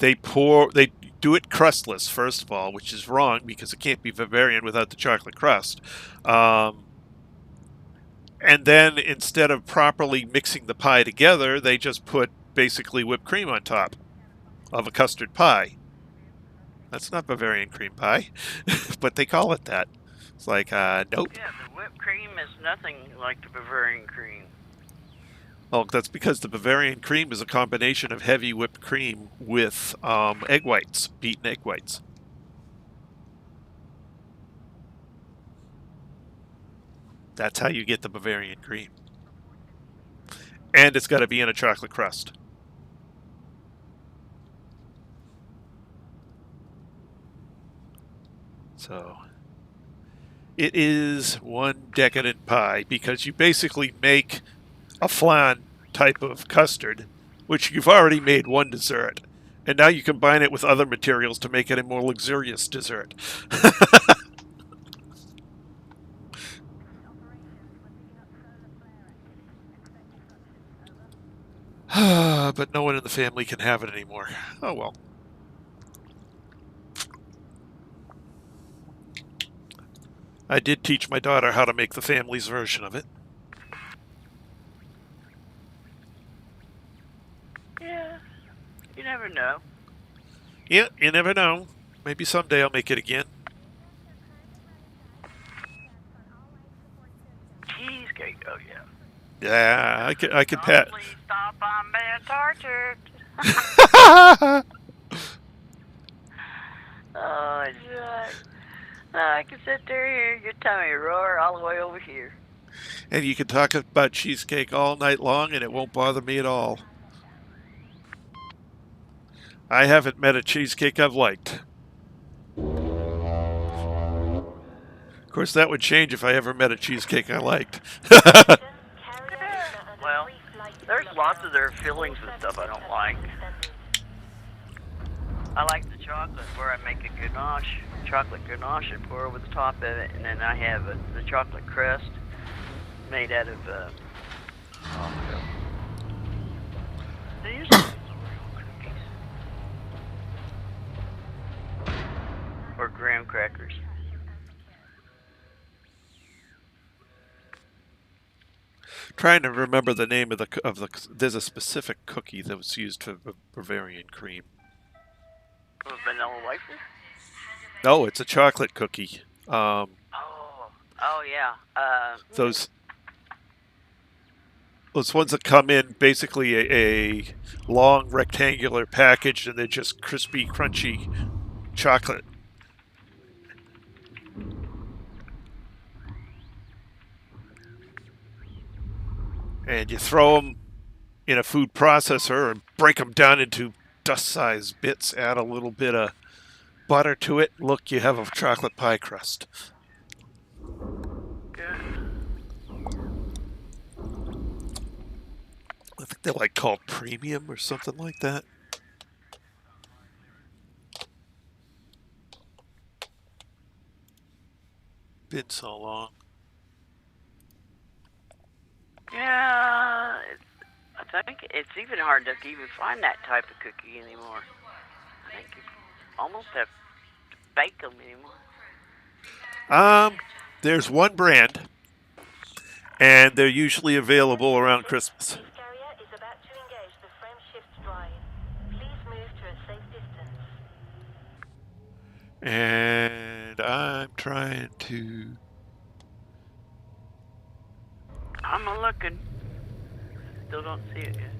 S1: they do it crustless, first of all, which is wrong because it can't be Bavarian without the chocolate crust. And then instead of properly mixing the pie together, they just put basically whipped cream on top of a custard pie. That's not Bavarian cream pie, but they call it that.
S6: It's like, nope.
S2: Yeah, the whipped cream is nothing like the Bavarian cream.
S6: Oh, that's because the Bavarian cream is a combination of heavy whipped cream with egg whites, beaten egg whites. That's how you get the Bavarian cream. And it's got to be in a chocolate crust. So it is one decadent pie because you basically make a flan type of custard, which you've already made one dessert, and now you combine it with other materials to make it a more luxurious dessert. But no one in the family can have it anymore. Oh well. I did teach my daughter how to make the family's version of it.
S2: Yeah, you never know.
S6: Yeah, you never know. Maybe someday I'll make it again.
S2: Cheesecake, oh yeah.
S6: Yeah, I could pat.
S2: Please stop on being tortured. Oh, Jack. I can sit there and hear your tummy roar all the way over here.
S6: And you can talk about cheesecake all night long and it won't bother me at all. I haven't met a cheesecake I've liked. Of course, that would change if I ever met a cheesecake I liked.
S2: Well, there's lots of their fillings and stuff I don't like. I like the chocolate where I make a ganache, chocolate ganache, and pour over the top of it, and then I have the chocolate crust made out of, they usually use Oreo cookies. Or graham crackers.
S6: Trying to remember the name of the. There's a specific cookie that was used for Bavarian cream.
S2: Vanilla wafer?
S6: No, it's a chocolate cookie.
S2: Oh yeah.
S6: Those ones that come in basically a long rectangular package, and they're just crispy, crunchy chocolate. And you throw them in a food processor and break them down into dust-sized bits, add a little bit of butter to it. Look, you have a chocolate pie crust. I think they're like called premium or something like that. Been so long.
S2: Yeah, I think it's even hard to even find that type of cookie anymore. I think you almost have to bake them anymore.
S6: There's one brand, and they're usually available around Christmas.
S3: This carrier is about to engage the frame shift drive. Please move to a safe distance.
S6: And I'm trying to...
S2: I'm a-looking. Still don't see it yet.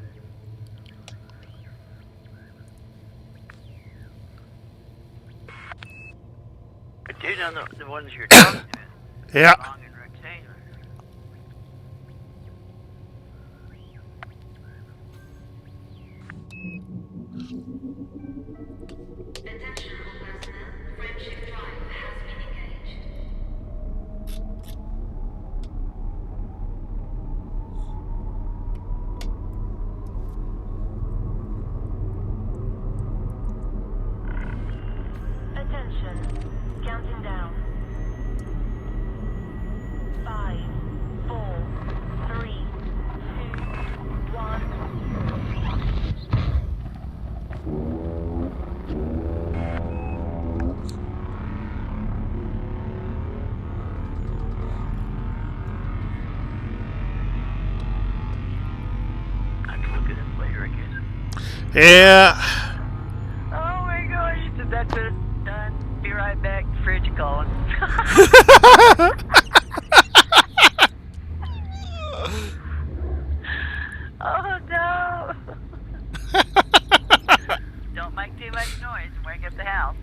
S2: I do know the ones you're talking about.
S6: Yeah.
S2: Long and rectangular.
S3: Attention all personnel. Frame shift drive has been engaged. Attention. Counting down. 5, 4, 3, 2, 1.
S2: I can look at it later, I guess.
S6: Yeah.
S2: Oh my gosh, that's it. Done. Be right back. Fridge calling. Oh no! Don't make too much noise and wake up the house.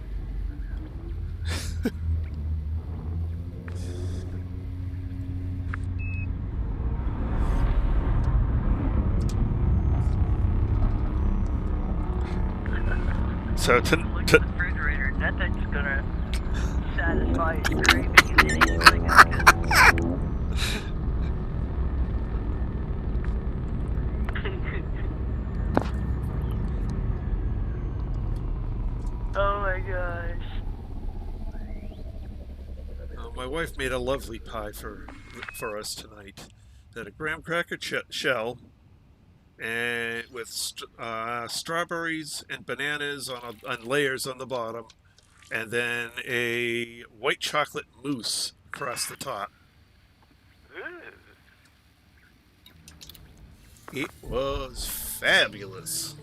S6: So
S2: Look at the refrigerator. Nothing's gonna satisfy his cravings anything like this. Oh my gosh.
S6: my wife made a lovely pie for us tonight. That a graham cracker shell, and with strawberries and bananas on layers on the bottom, and then a white chocolate mousse across the top. It was fabulous.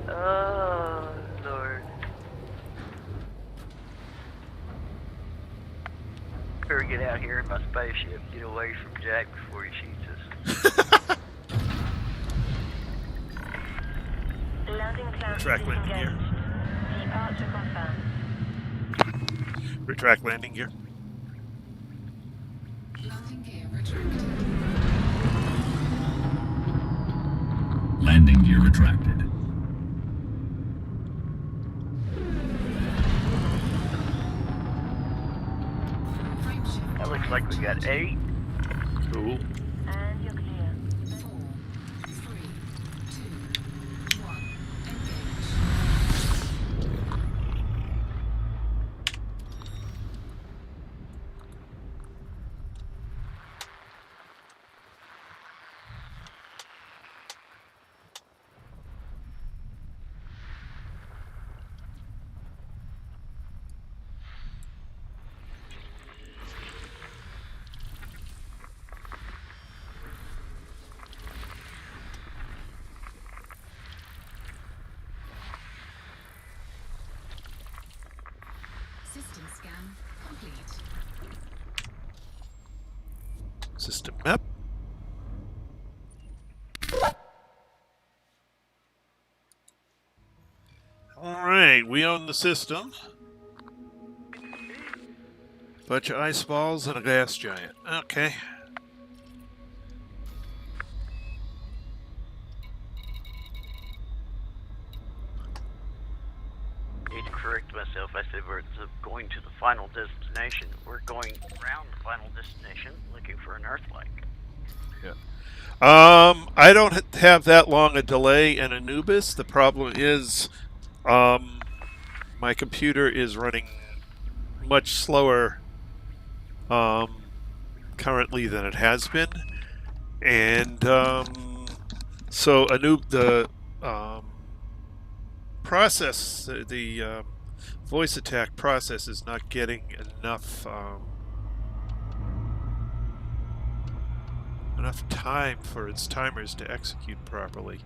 S2: Oh, Lord. Better get out here in my spaceship. Get away from Jack before he shoots us.
S3: Landing clamp
S6: Retract landing gear.
S3: disengaged. Departure confirmed.
S6: Retract landing gear.
S5: Landing gear retracted.
S4: Landing gear retracted.
S5: Frameshift.
S2: That looks like we got 8.
S6: Cool.
S3: And you're clear.
S5: 4, 3, 2, 1. Engage. System scan complete.
S6: System map. Alright, we own the system. Bunch of ice balls and a gas giant. Okay.
S2: Need to correct myself. I said we're going to the final destination. We're going around the final destination looking for an Earth-like.
S6: I don't have that long a delay in Anubis. The problem is, my computer is running much slower currently than it has been, and so the process, the voice attack process, is not getting enough time for its timers to execute properly.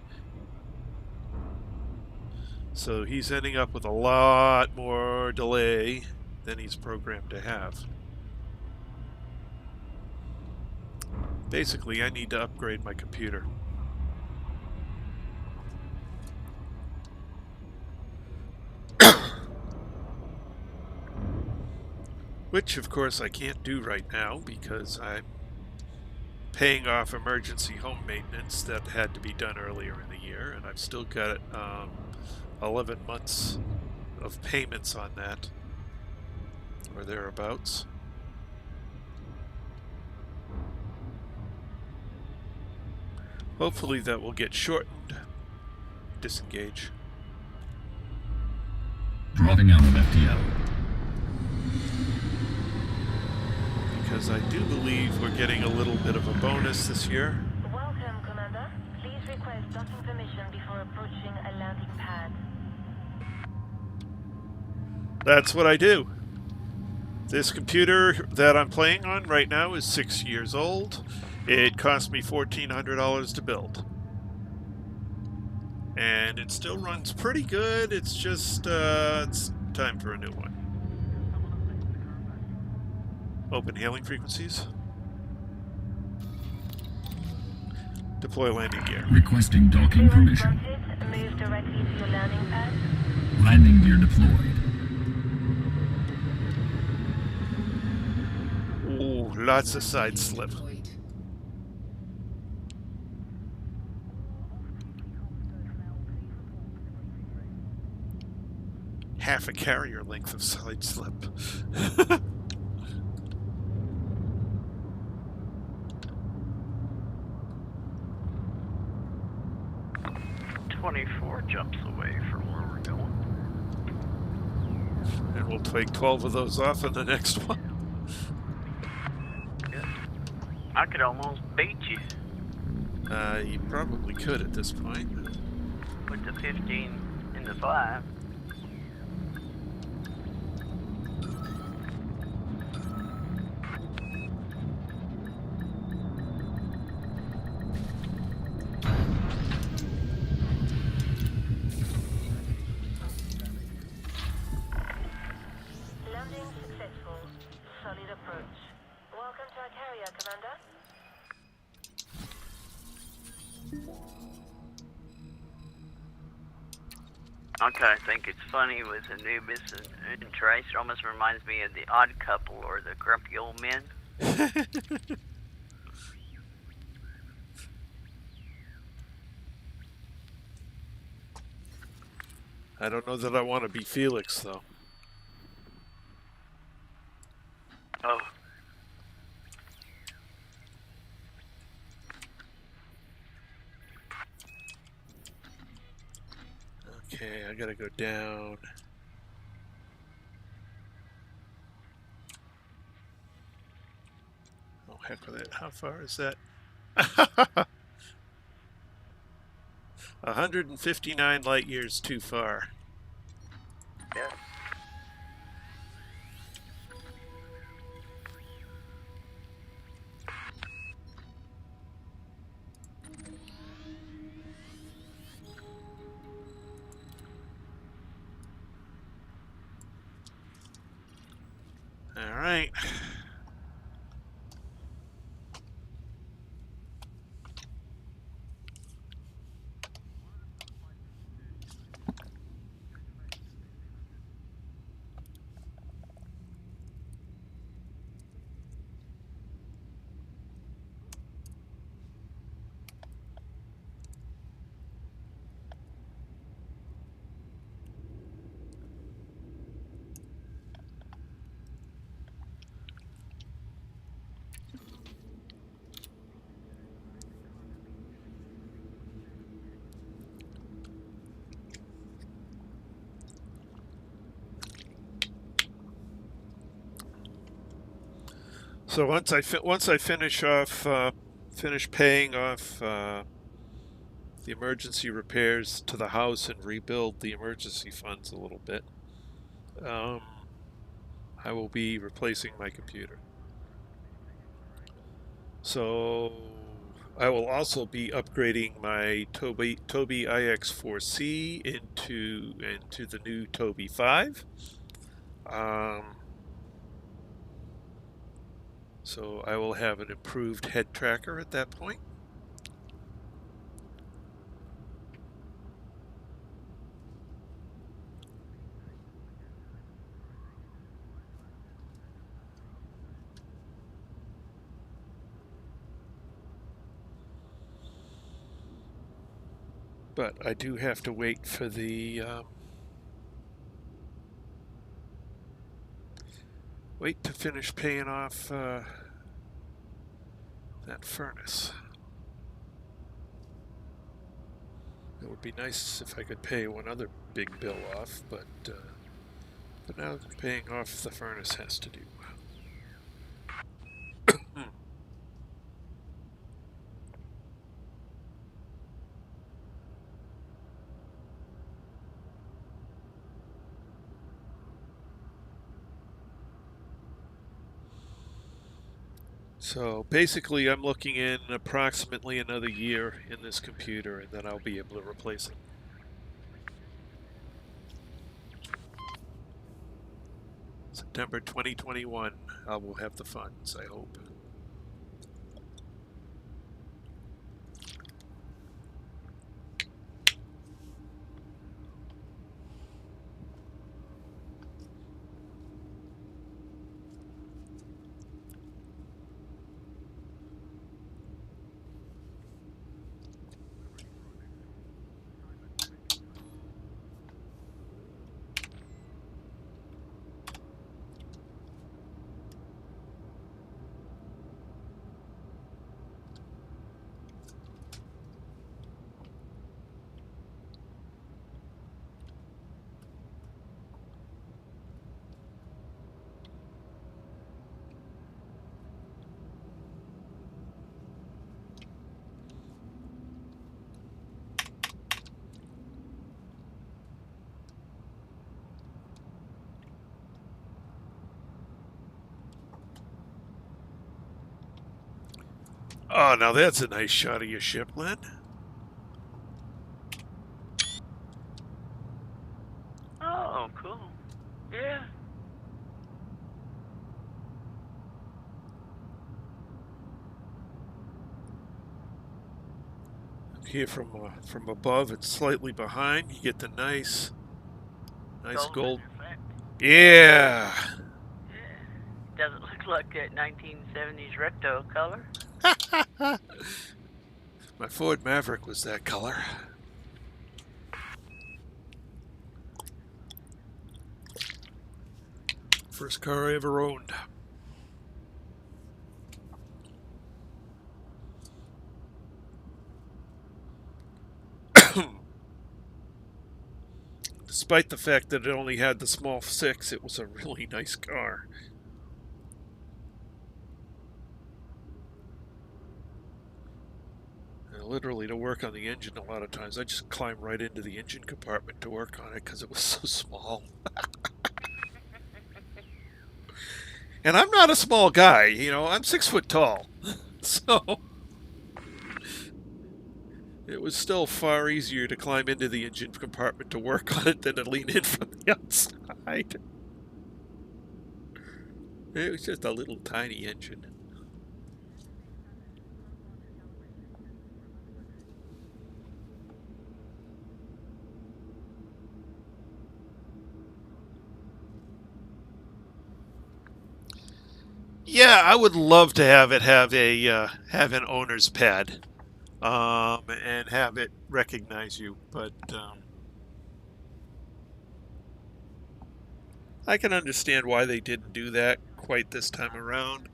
S6: So he's ending up with a lot more delay than he's programmed to have. Basically, I need to upgrade my computer. Which, of course, I can't do right now because I'm paying off emergency home maintenance that had to be done earlier in the year, and I've still got 11 months of payments on that, or thereabouts. Hopefully that will get shortened. Disengage.
S4: Dropping out of FTL.
S6: Because I do believe we're getting a little bit of a bonus this year.
S3: Welcome, Commander. Please request docking permission before approaching a landing pad.
S6: That's what I do. This computer that I'm playing on right now is 6 years old. It cost me $1,400 to build. And it still runs pretty good. It's just, it's time for a new one. Open hailing frequencies. Deploy landing gear.
S4: Requesting docking permission.
S3: Responsive, move directly to your landing pad.
S4: Landing gear deployed.
S6: Ooh, lots of side slip.
S5: Deployed.
S6: Half a carrier length of side slip.
S2: 24 jumps away from where we're going.
S6: And we'll take 12 of those off in the next one.
S2: Yeah. I could almost beat you
S6: You probably could at this point.
S2: with the 15 and the 5.
S3: Landing successful. Solid approach. Welcome to our carrier, Commander.
S2: Okay, I think it's funny with Anubis and Trace. It almost reminds me of the Odd Couple or the Grumpy Old Men.
S6: I don't know that I want to be Felix, though.
S2: Oh,
S6: Okay, I gotta go down. Oh, heck with it. How far is that? 159 light years too far.
S2: yeah.
S6: All right. So once I finish paying off the emergency repairs to the house and rebuild the emergency funds a little bit, I will be replacing my computer. So I will also be upgrading my Tobii iX4C into the new Tobii 5. So I will have an improved head tracker at that point. But I do have to wait for the wait to finish paying off that furnace. It would be nice if I could pay one other big bill off, but now paying off the furnace has to do. So basically, I'm looking in approximately another year in this computer, and then I'll be able to replace it. September 2021, I will have the funds, I hope. Oh, now that's a nice shot of your ship, Len.
S2: Oh, cool. Yeah.
S6: Here from above, it's slightly behind. You get the nice
S2: Golden
S6: gold.
S2: reflect.
S6: Yeah.
S2: Yeah. Doesn't look like that 1970s recto color.
S6: My Ford Maverick was that color. First car I ever owned. Despite the fact that it only had the small 6, it was a really nice car. And literally, to work on the engine a lot of times, I just climbed right into the engine compartment to work on it because it was so small. And I'm not a small guy, you know, I'm 6 foot tall. So it was still far easier to climb into the engine compartment to work on it than to lean in from the outside. It was just a little tiny engine. Yeah, I would love to have it have an owner's pad, and have it recognize you, but I can understand why they didn't do that quite this time around.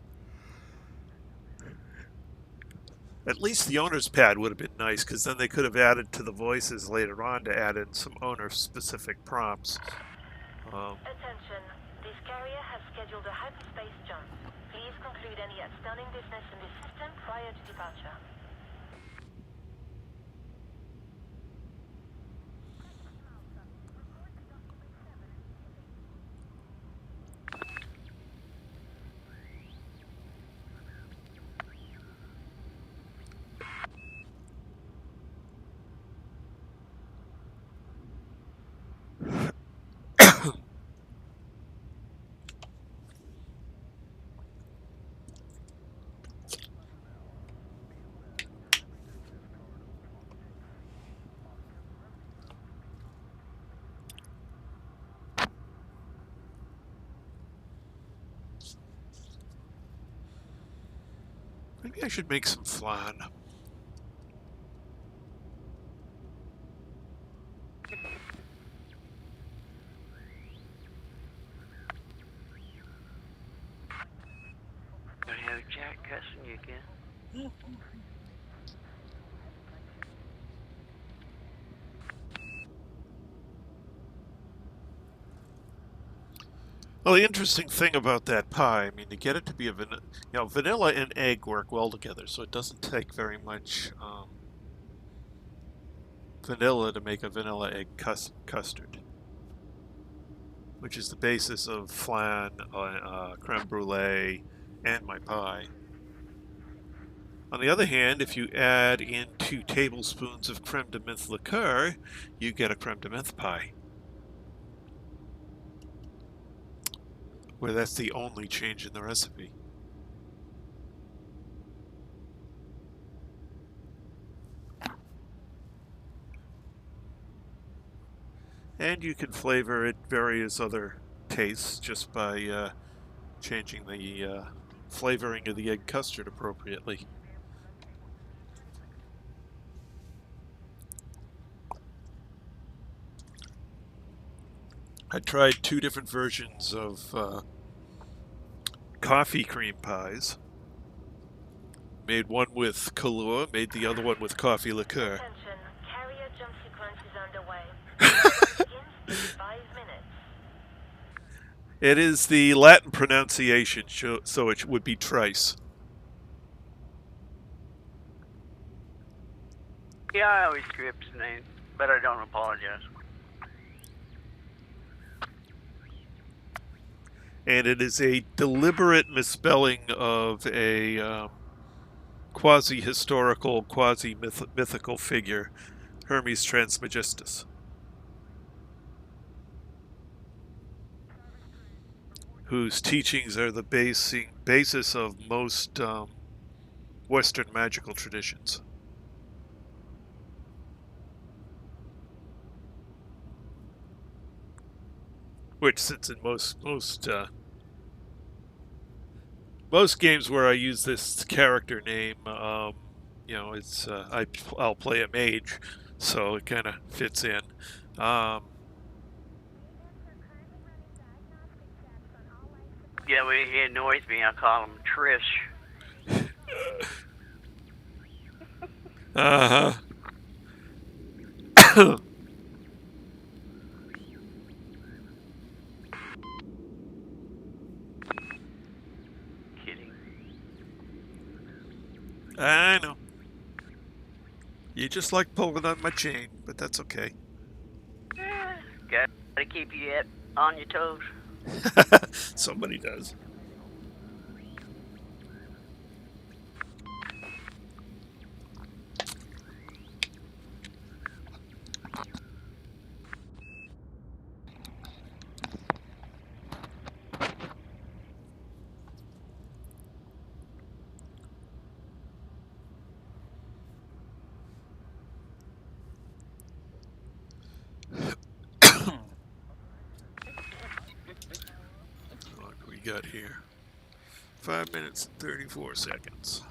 S6: At least the owner's pad would have been nice, because then they could have added to the voices later on to add in some owner-specific prompts.
S3: Attention. This carrier has scheduled a hyperspace jump. Please conclude any outstanding business in the system prior to departure.
S6: Maybe I should make some flan.
S2: Gonna have Jack cussing you again.
S6: Well, the interesting thing about that pie, I mean, to get it to be a vanilla and egg work well together, so it doesn't take very much vanilla to make a vanilla egg custard, which is the basis of flan, creme brulee, and my pie. On the other hand, if you add in 2 tablespoons of creme de menthe liqueur, you get a creme de menthe pie. Where that's the only change in the recipe. And you can flavor it various other tastes just by changing the flavoring of the egg custard appropriately. I tried 2 different versions of coffee cream pies. Made one with Kahlua, made the other one with coffee liqueur.
S3: Attention, carrier jump sequence is underway. Begins in 5 minutes.
S6: It is the Latin pronunciation, so it would be trice.
S2: Yeah, I always screw up his name, but I don't apologize.
S6: And it is a deliberate misspelling of a quasi-historical, quasi-mythical figure, Hermes Trismegistus, whose teachings are the basis of most Western magical traditions. Which, since in most games where I use this character name, you know, it's I'll play a mage, so it kind of fits in.
S2: Yeah, when he annoys me, I call him Trish.
S6: Uh-huh.
S2: Kidding.
S6: I know. You just like pulling on my chain, but that's okay.
S2: Gotta keep you on your toes.
S6: Somebody does. What we got here? 5 minutes and 34 seconds.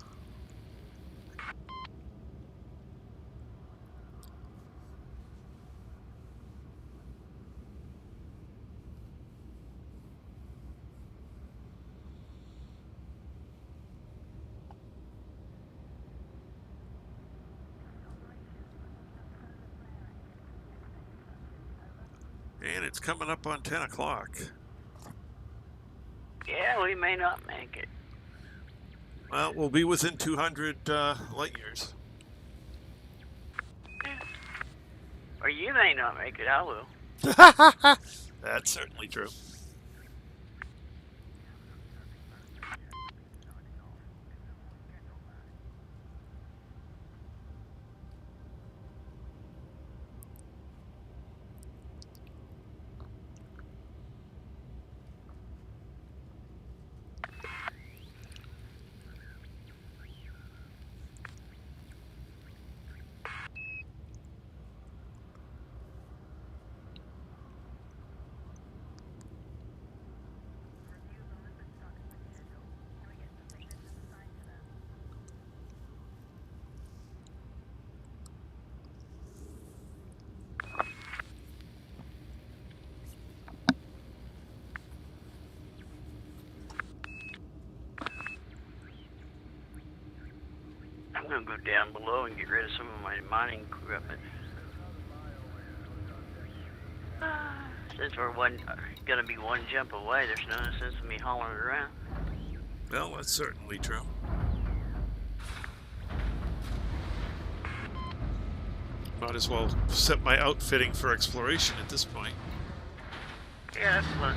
S6: And it's coming up on 10 o'clock.
S2: Yeah, we may not make it.
S6: Well, we'll be within 200 light years.
S2: Or you may not make it, I will.
S6: That's certainly true.
S2: I'm gonna go down below and get rid of some of my mining equipment. Since we're gonna be one jump away, there's no sense in me hollering around.
S6: Well, that's certainly true. Might as well set my outfitting for exploration at this point.
S2: Yeah, that's fun.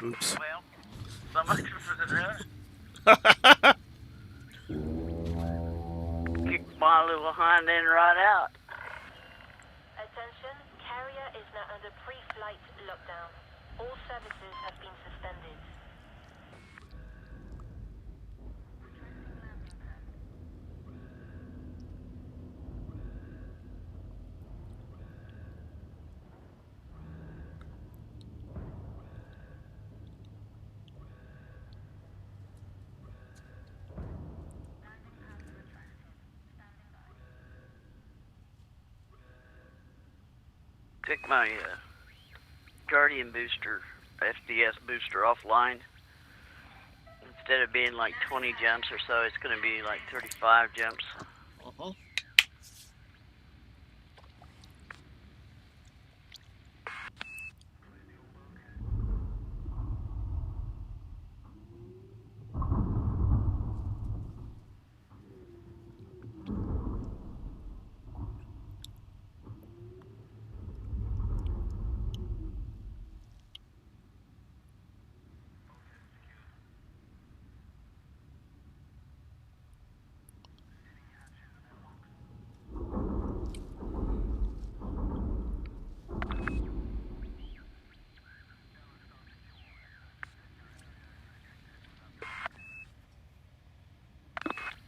S6: Oops.
S2: Well, somebody kicked my little hind end right out.
S3: Attention, carrier is now under pre-flight lockdown. All services have been suspended.
S2: Took my Guardian booster, SDS booster offline. Instead of being like 20 jumps or so, it's going to be like 35 jumps.
S1: Uh-huh.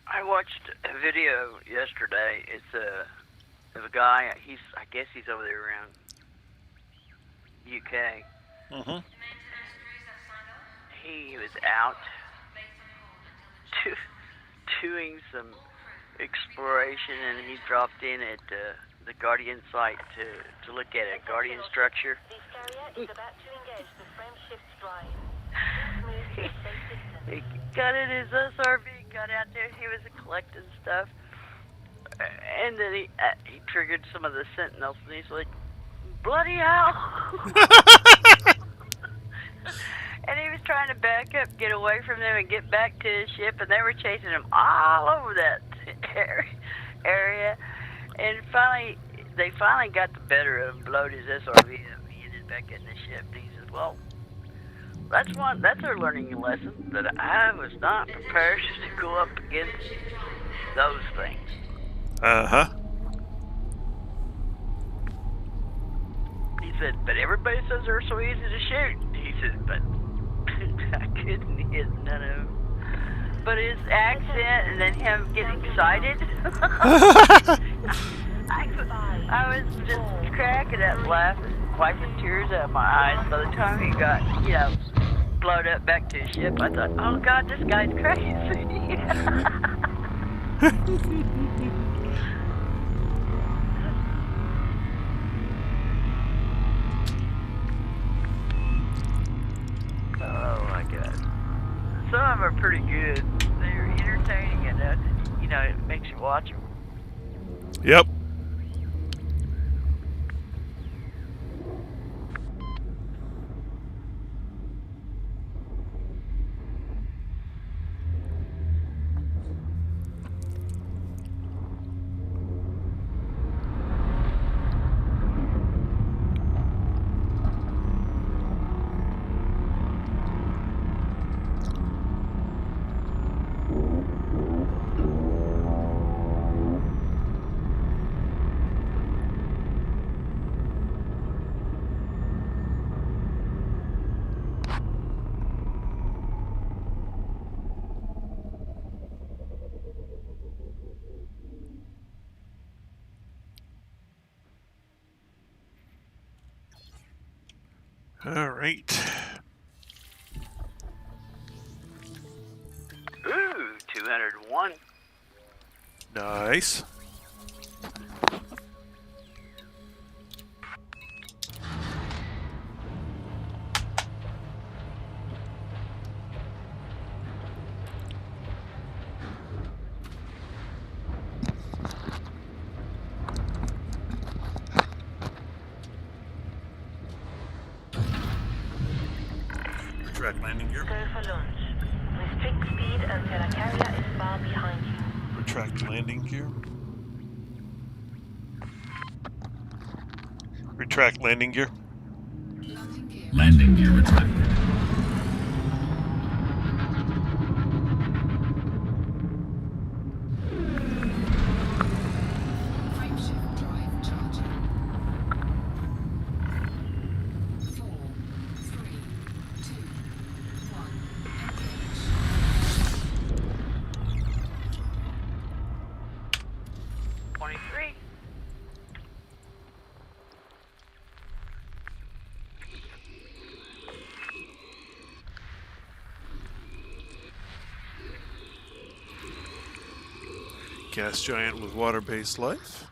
S2: I watched a video yesterday. It's of a guy. I guess he's over there around UK.
S1: Uh-huh.
S2: He was out doing some exploration, and he dropped in at the Guardian site to look at a Guardian structure.
S3: This carrier is about to engage the frame shift drive. Please move to a safe distance.
S2: He got in his SRV, got out there. He was collecting stuff, and then he triggered some of the sentinels, and he's like, "Bloody hell!" And he was trying to back up, get away from them, and get back to his ship, and they were chasing him all over that area. And they finally got the better of him, blowed his SRV up. He ended back in the ship. And he said, "Well, that's a learning lesson that I was not prepared to go up against those things."
S6: Uh-huh.
S2: He said, "But everybody says they're so easy to shoot." He said, "But I couldn't hit none of them." But his accent and then him getting excited, I was just cracking up laughing, wiping tears out of my eyes. By the time he got, blowed up back to his ship, I thought, "Oh God, this guy's crazy." Oh my God. Some of them are pretty good. They're entertaining enough that, it makes you watch them.
S6: Yep. All right.
S2: Ooh, 201.
S6: Nice.
S1: Retract landing gear.
S3: Go for launch. Restrict speed until a carrier is far behind you.
S1: Retract landing gear. Retract landing gear.
S5: Landing gear.
S4: Landing gear retracted.
S6: gas giant with water-based life.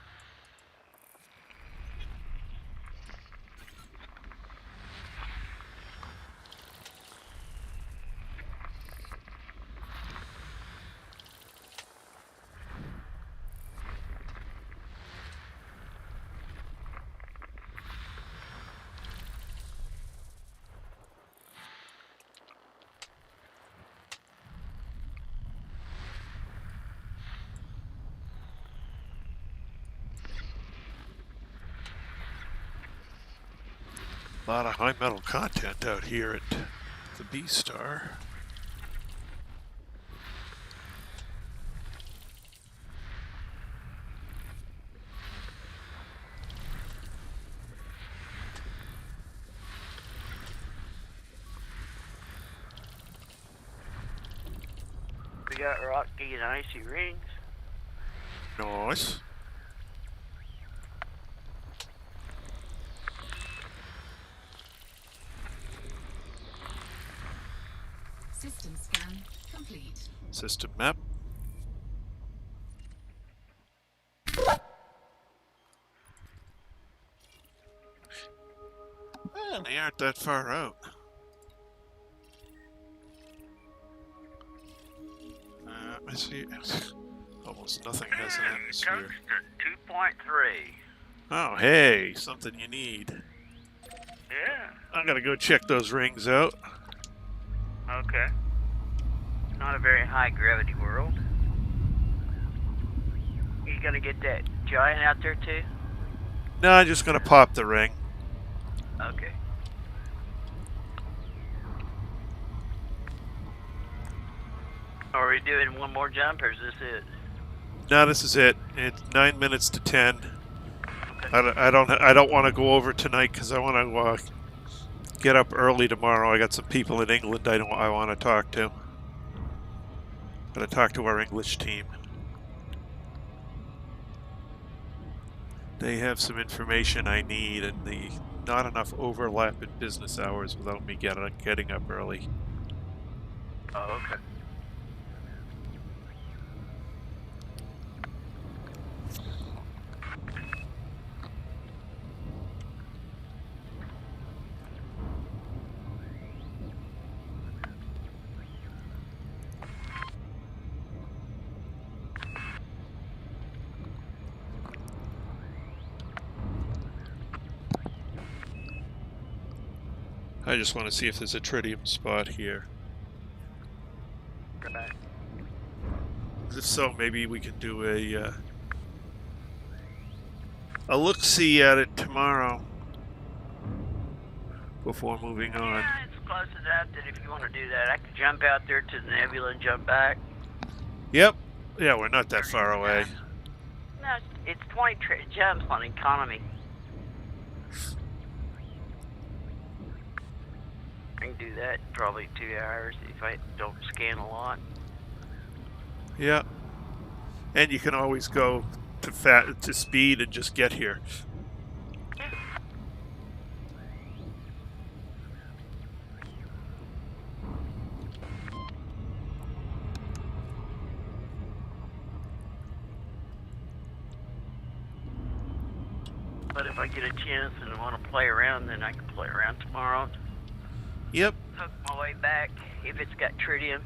S6: A lot of high metal content out here at the B-Star.
S2: We got rocky and icy rings.
S6: Nice.
S5: System scan complete.
S6: System map. Man, they aren't that far out. I see. Almost nothing has an atmosphere.
S2: Tungsten 2.3.
S6: Oh, hey, something you need.
S2: Yeah.
S6: I'm gonna go check those rings out.
S2: Okay. Not a very high gravity world. You gonna get that giant out there too?
S6: No, I'm just gonna pop the ring.
S2: Okay. Are we doing one more jump, or is this it?
S6: No, this is it. It's 9 minutes to 10.
S2: Okay.
S6: I don't want to go over tonight because I want to get up early tomorrow. I got some people in England I want to talk to. Gotta talk to our English team. They have some information I need, and not enough overlap in business hours without me getting up early.
S2: Oh, okay.
S6: I just want to see if there's a tritium spot here.
S2: Right.
S6: If so, maybe we can do a look-see at it tomorrow before moving on.
S2: Yeah, it's close enough that if you want to do that, I could jump out there to the nebula and jump back.
S6: Yep. Yeah, we're not that far away.
S2: No, it's 20 jumps on economy. I can do that in probably 2 hours if I don't scan a lot.
S6: Yeah. And you can always go to speed and just get here.
S2: But if I get a chance and want to play around, then I can play around tomorrow.
S6: Yep.
S2: Hook my way back if it's got tritium.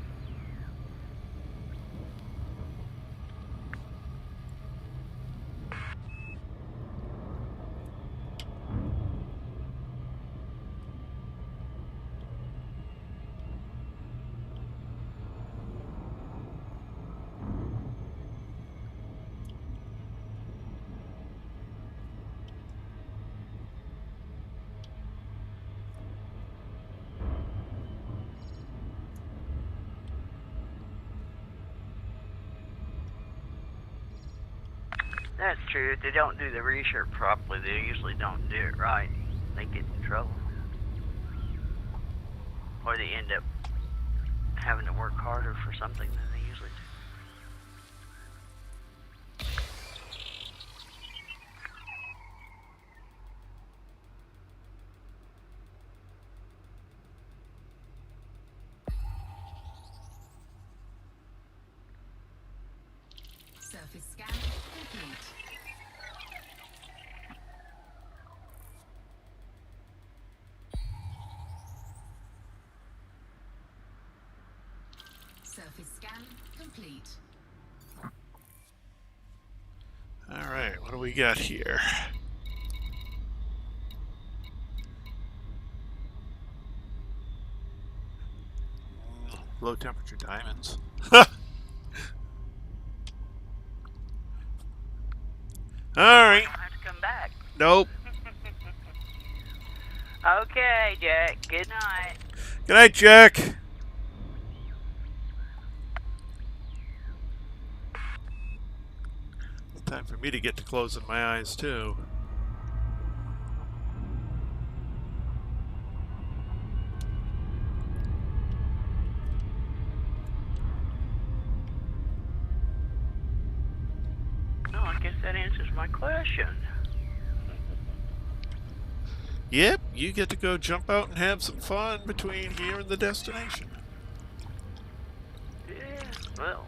S2: That's true. If they don't do the research properly, they usually don't do it right. They get in trouble. Or they end up having to work harder for something than they usually do.
S5: Surface Surface scan complete.
S6: All right, what do we got here? Low temperature diamonds. All right.
S2: I don't have to come back.
S6: Nope.
S2: Okay, Jack. Good night.
S6: Good night, Jack. It's time for me to get to closing my eyes, too.
S2: No, I guess that answers my question.
S6: Yep, you get to go jump out and have some fun between here and the destination.
S2: Yeah, well.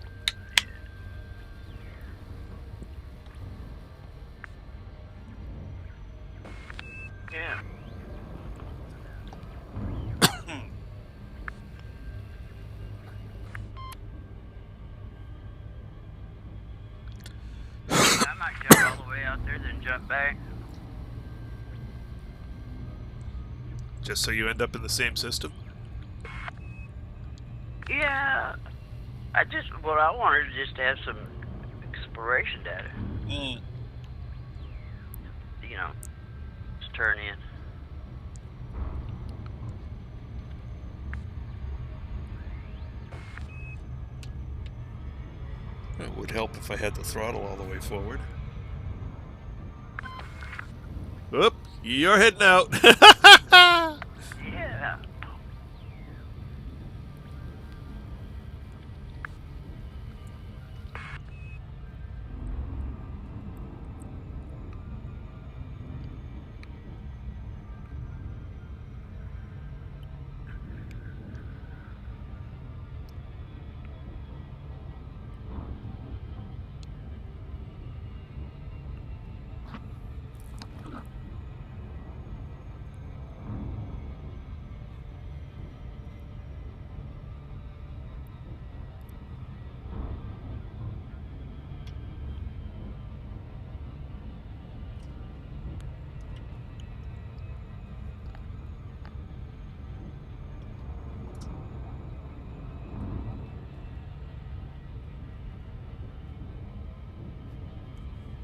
S2: Yeah. I might jump all the way out there, then jump back.
S6: Just so you end up in the same system?
S2: Yeah. What I wanted is just to have some exploration data.
S6: Mm.
S2: You know, just turn in.
S6: It would help if I had the throttle all the way forward. Oop, you're heading out.
S2: Yeah.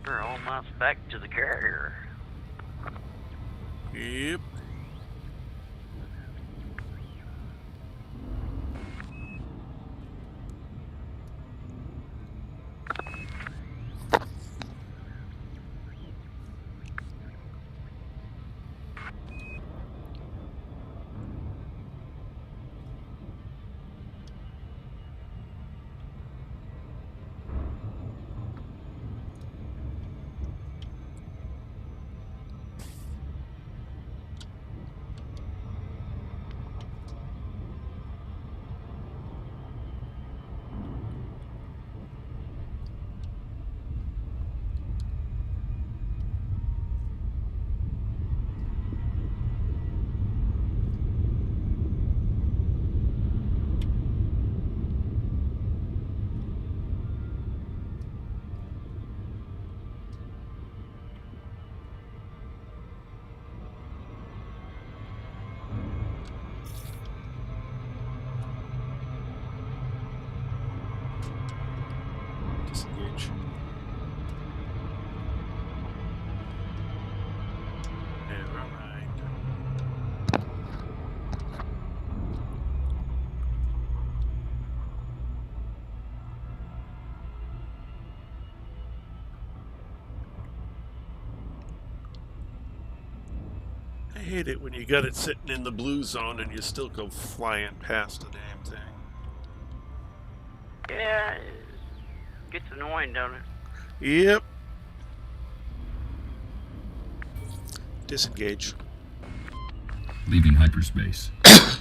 S2: We're almost back to the carrier.
S6: Yep. Disengage. Never mind. I hate it when you got it sitting in the blue zone and you still go flying past the damn thing.
S2: Yeah, it gets annoying, don't it?
S6: Yep. Disengage.
S4: Leaving hyperspace.
S3: Thank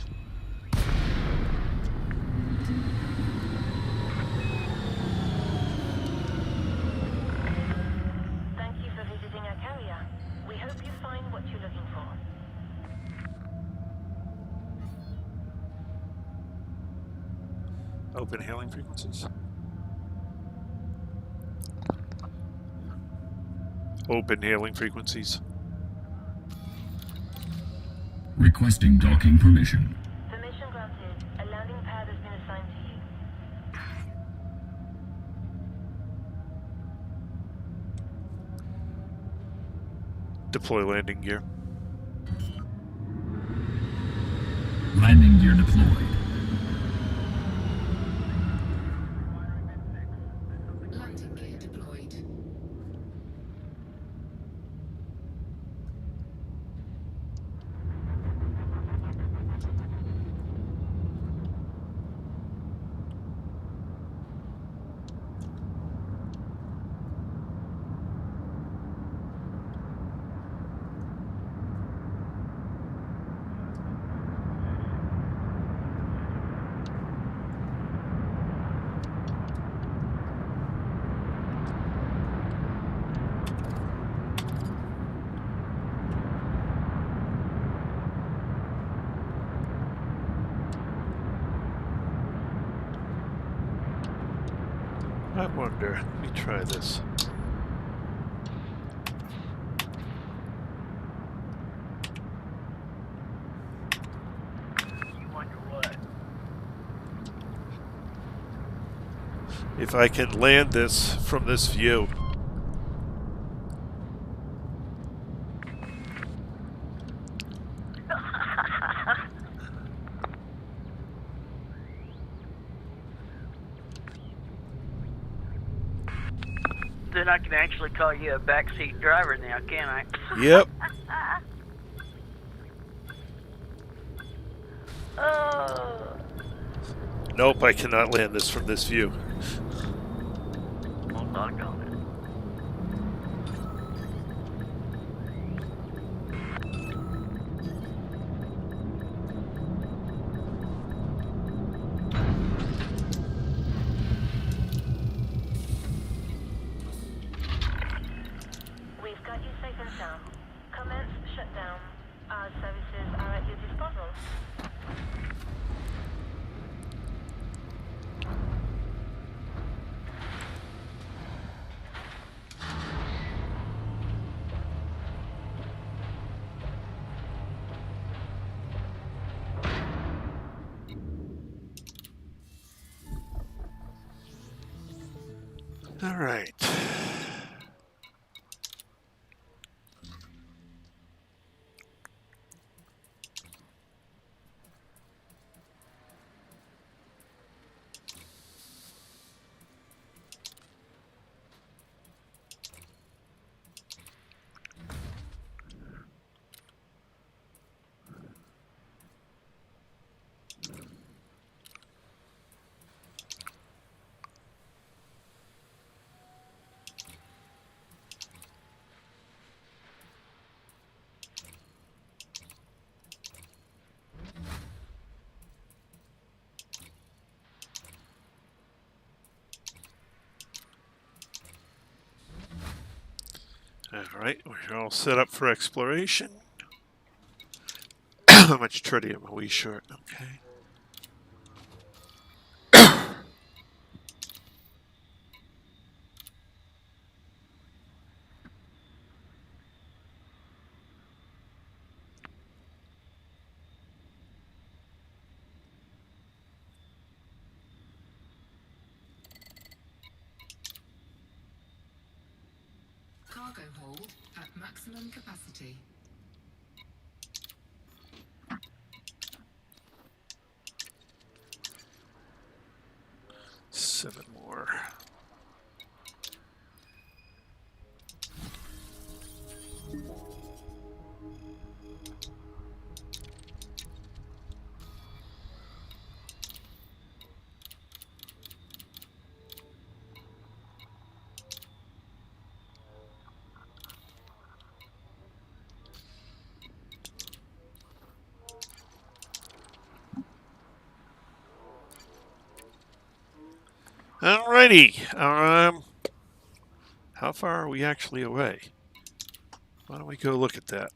S3: you for visiting our carrier. We hope you find what you're looking for.
S1: Open hailing frequencies.
S6: Open hailing frequencies.
S4: Requesting docking permission.
S3: Permission granted. A landing pad has been assigned to you.
S6: Deploy landing gear.
S4: Landing gear deployed.
S5: Landing gear deployed.
S6: I wonder. Let me try this.
S2: You wonder what?
S6: If I can land this from this view.
S2: Then I can actually call you a backseat driver now, can I?
S6: Yep.
S2: Oh.
S6: Nope, I cannot land this from this view.
S2: Well, doggone it.
S3: We've got you safe and sound. Commence shutdown. Our services are at your disposal.
S6: All right. All right, we're all set up for exploration. How much tritium are we short? Okay.
S5: Cargo hold at maximum capacity.
S6: Seven more. Alrighty. How far are we actually away? Why don't we go look at that?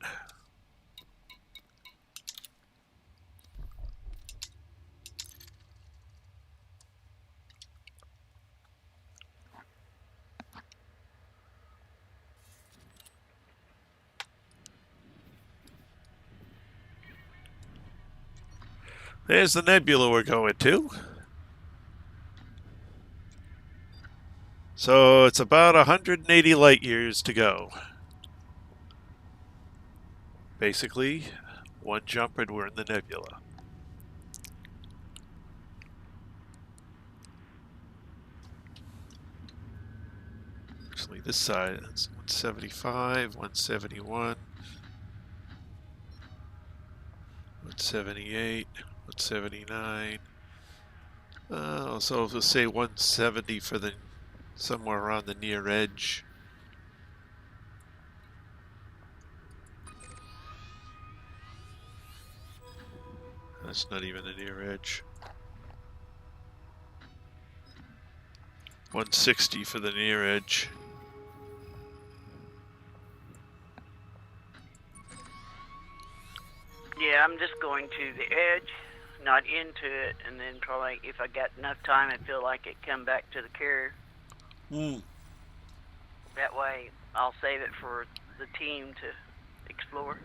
S6: There's the nebula we're going to. So it's about 180 light years to go. Basically, one jump and we're in the nebula. Actually, this side, it's 175, 171, 178, 179. So we'll say 170 for the somewhere around the near edge. That's not even the near edge. 160 for the near edge.
S2: Yeah, I'm just going to the edge, not into it, and then probably if I got enough time and feel like it, come back to the carrier. That way, I'll save it for the team to explore.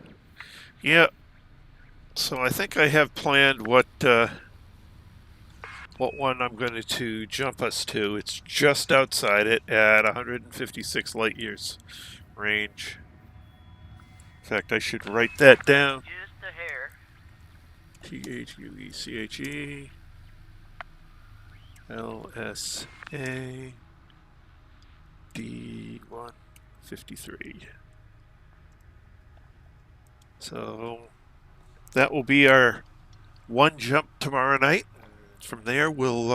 S6: Yeah. So I think I have planned what one I'm going to jump us to. It's just outside it at 156 light years range. In fact, I should write that down.
S2: Just a hair.
S6: THUECHE LSA D153. So that will be our one jump tomorrow night. From there, we'll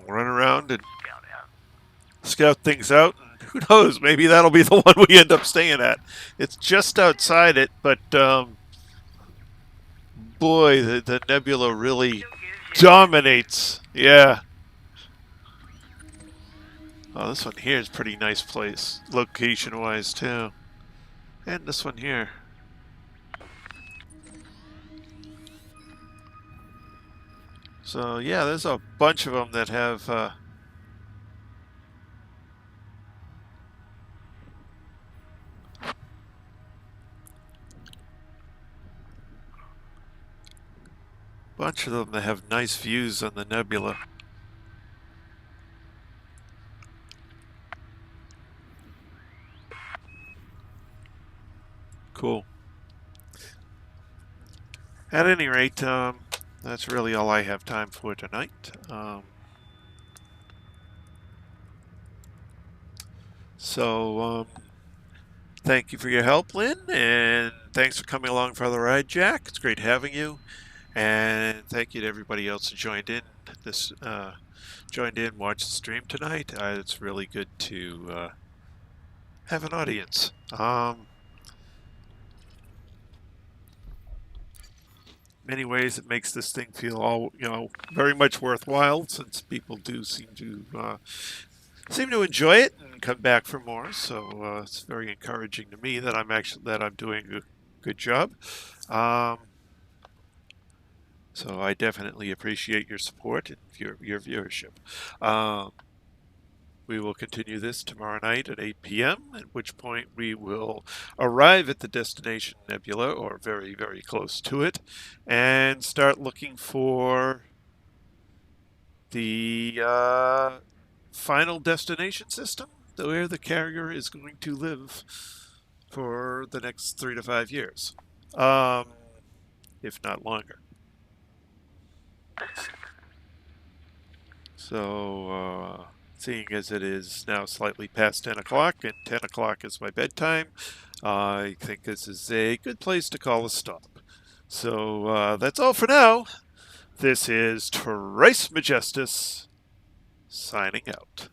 S6: run around and scout things out. And who knows? Maybe that'll be the one we end up staying at. It's just outside it, but boy, the nebula really dominates. Yeah. Oh, this one here is a pretty nice place, location-wise, too. And this one here. So, yeah, there's a bunch of them that have... bunch of them that have nice views on the nebula. Cool. At any rate, that's really all I have time for tonight. Thank you for your help, Lynn, and thanks for coming along for the ride, Jack. It's great having you, and thank you to everybody else who joined in. Watched the stream tonight. It's really good to have an audience. Many ways it makes this thing feel very much worthwhile, since people do seem to enjoy it and come back for more. So it's very encouraging to me that I'm doing a good job. So I definitely appreciate your support and your viewership. We will continue this tomorrow night at 8 p.m., at which point we will arrive at the destination nebula, or very, very close to it, and start looking for the final destination system, where the carrier is going to live for the next 3 to 5 years, if not longer. So, seeing as it is now slightly past 10 o'clock, and 10 o'clock is my bedtime, I think this is a good place to call a stop. So, that's all for now. This is Trice Majestus, signing out.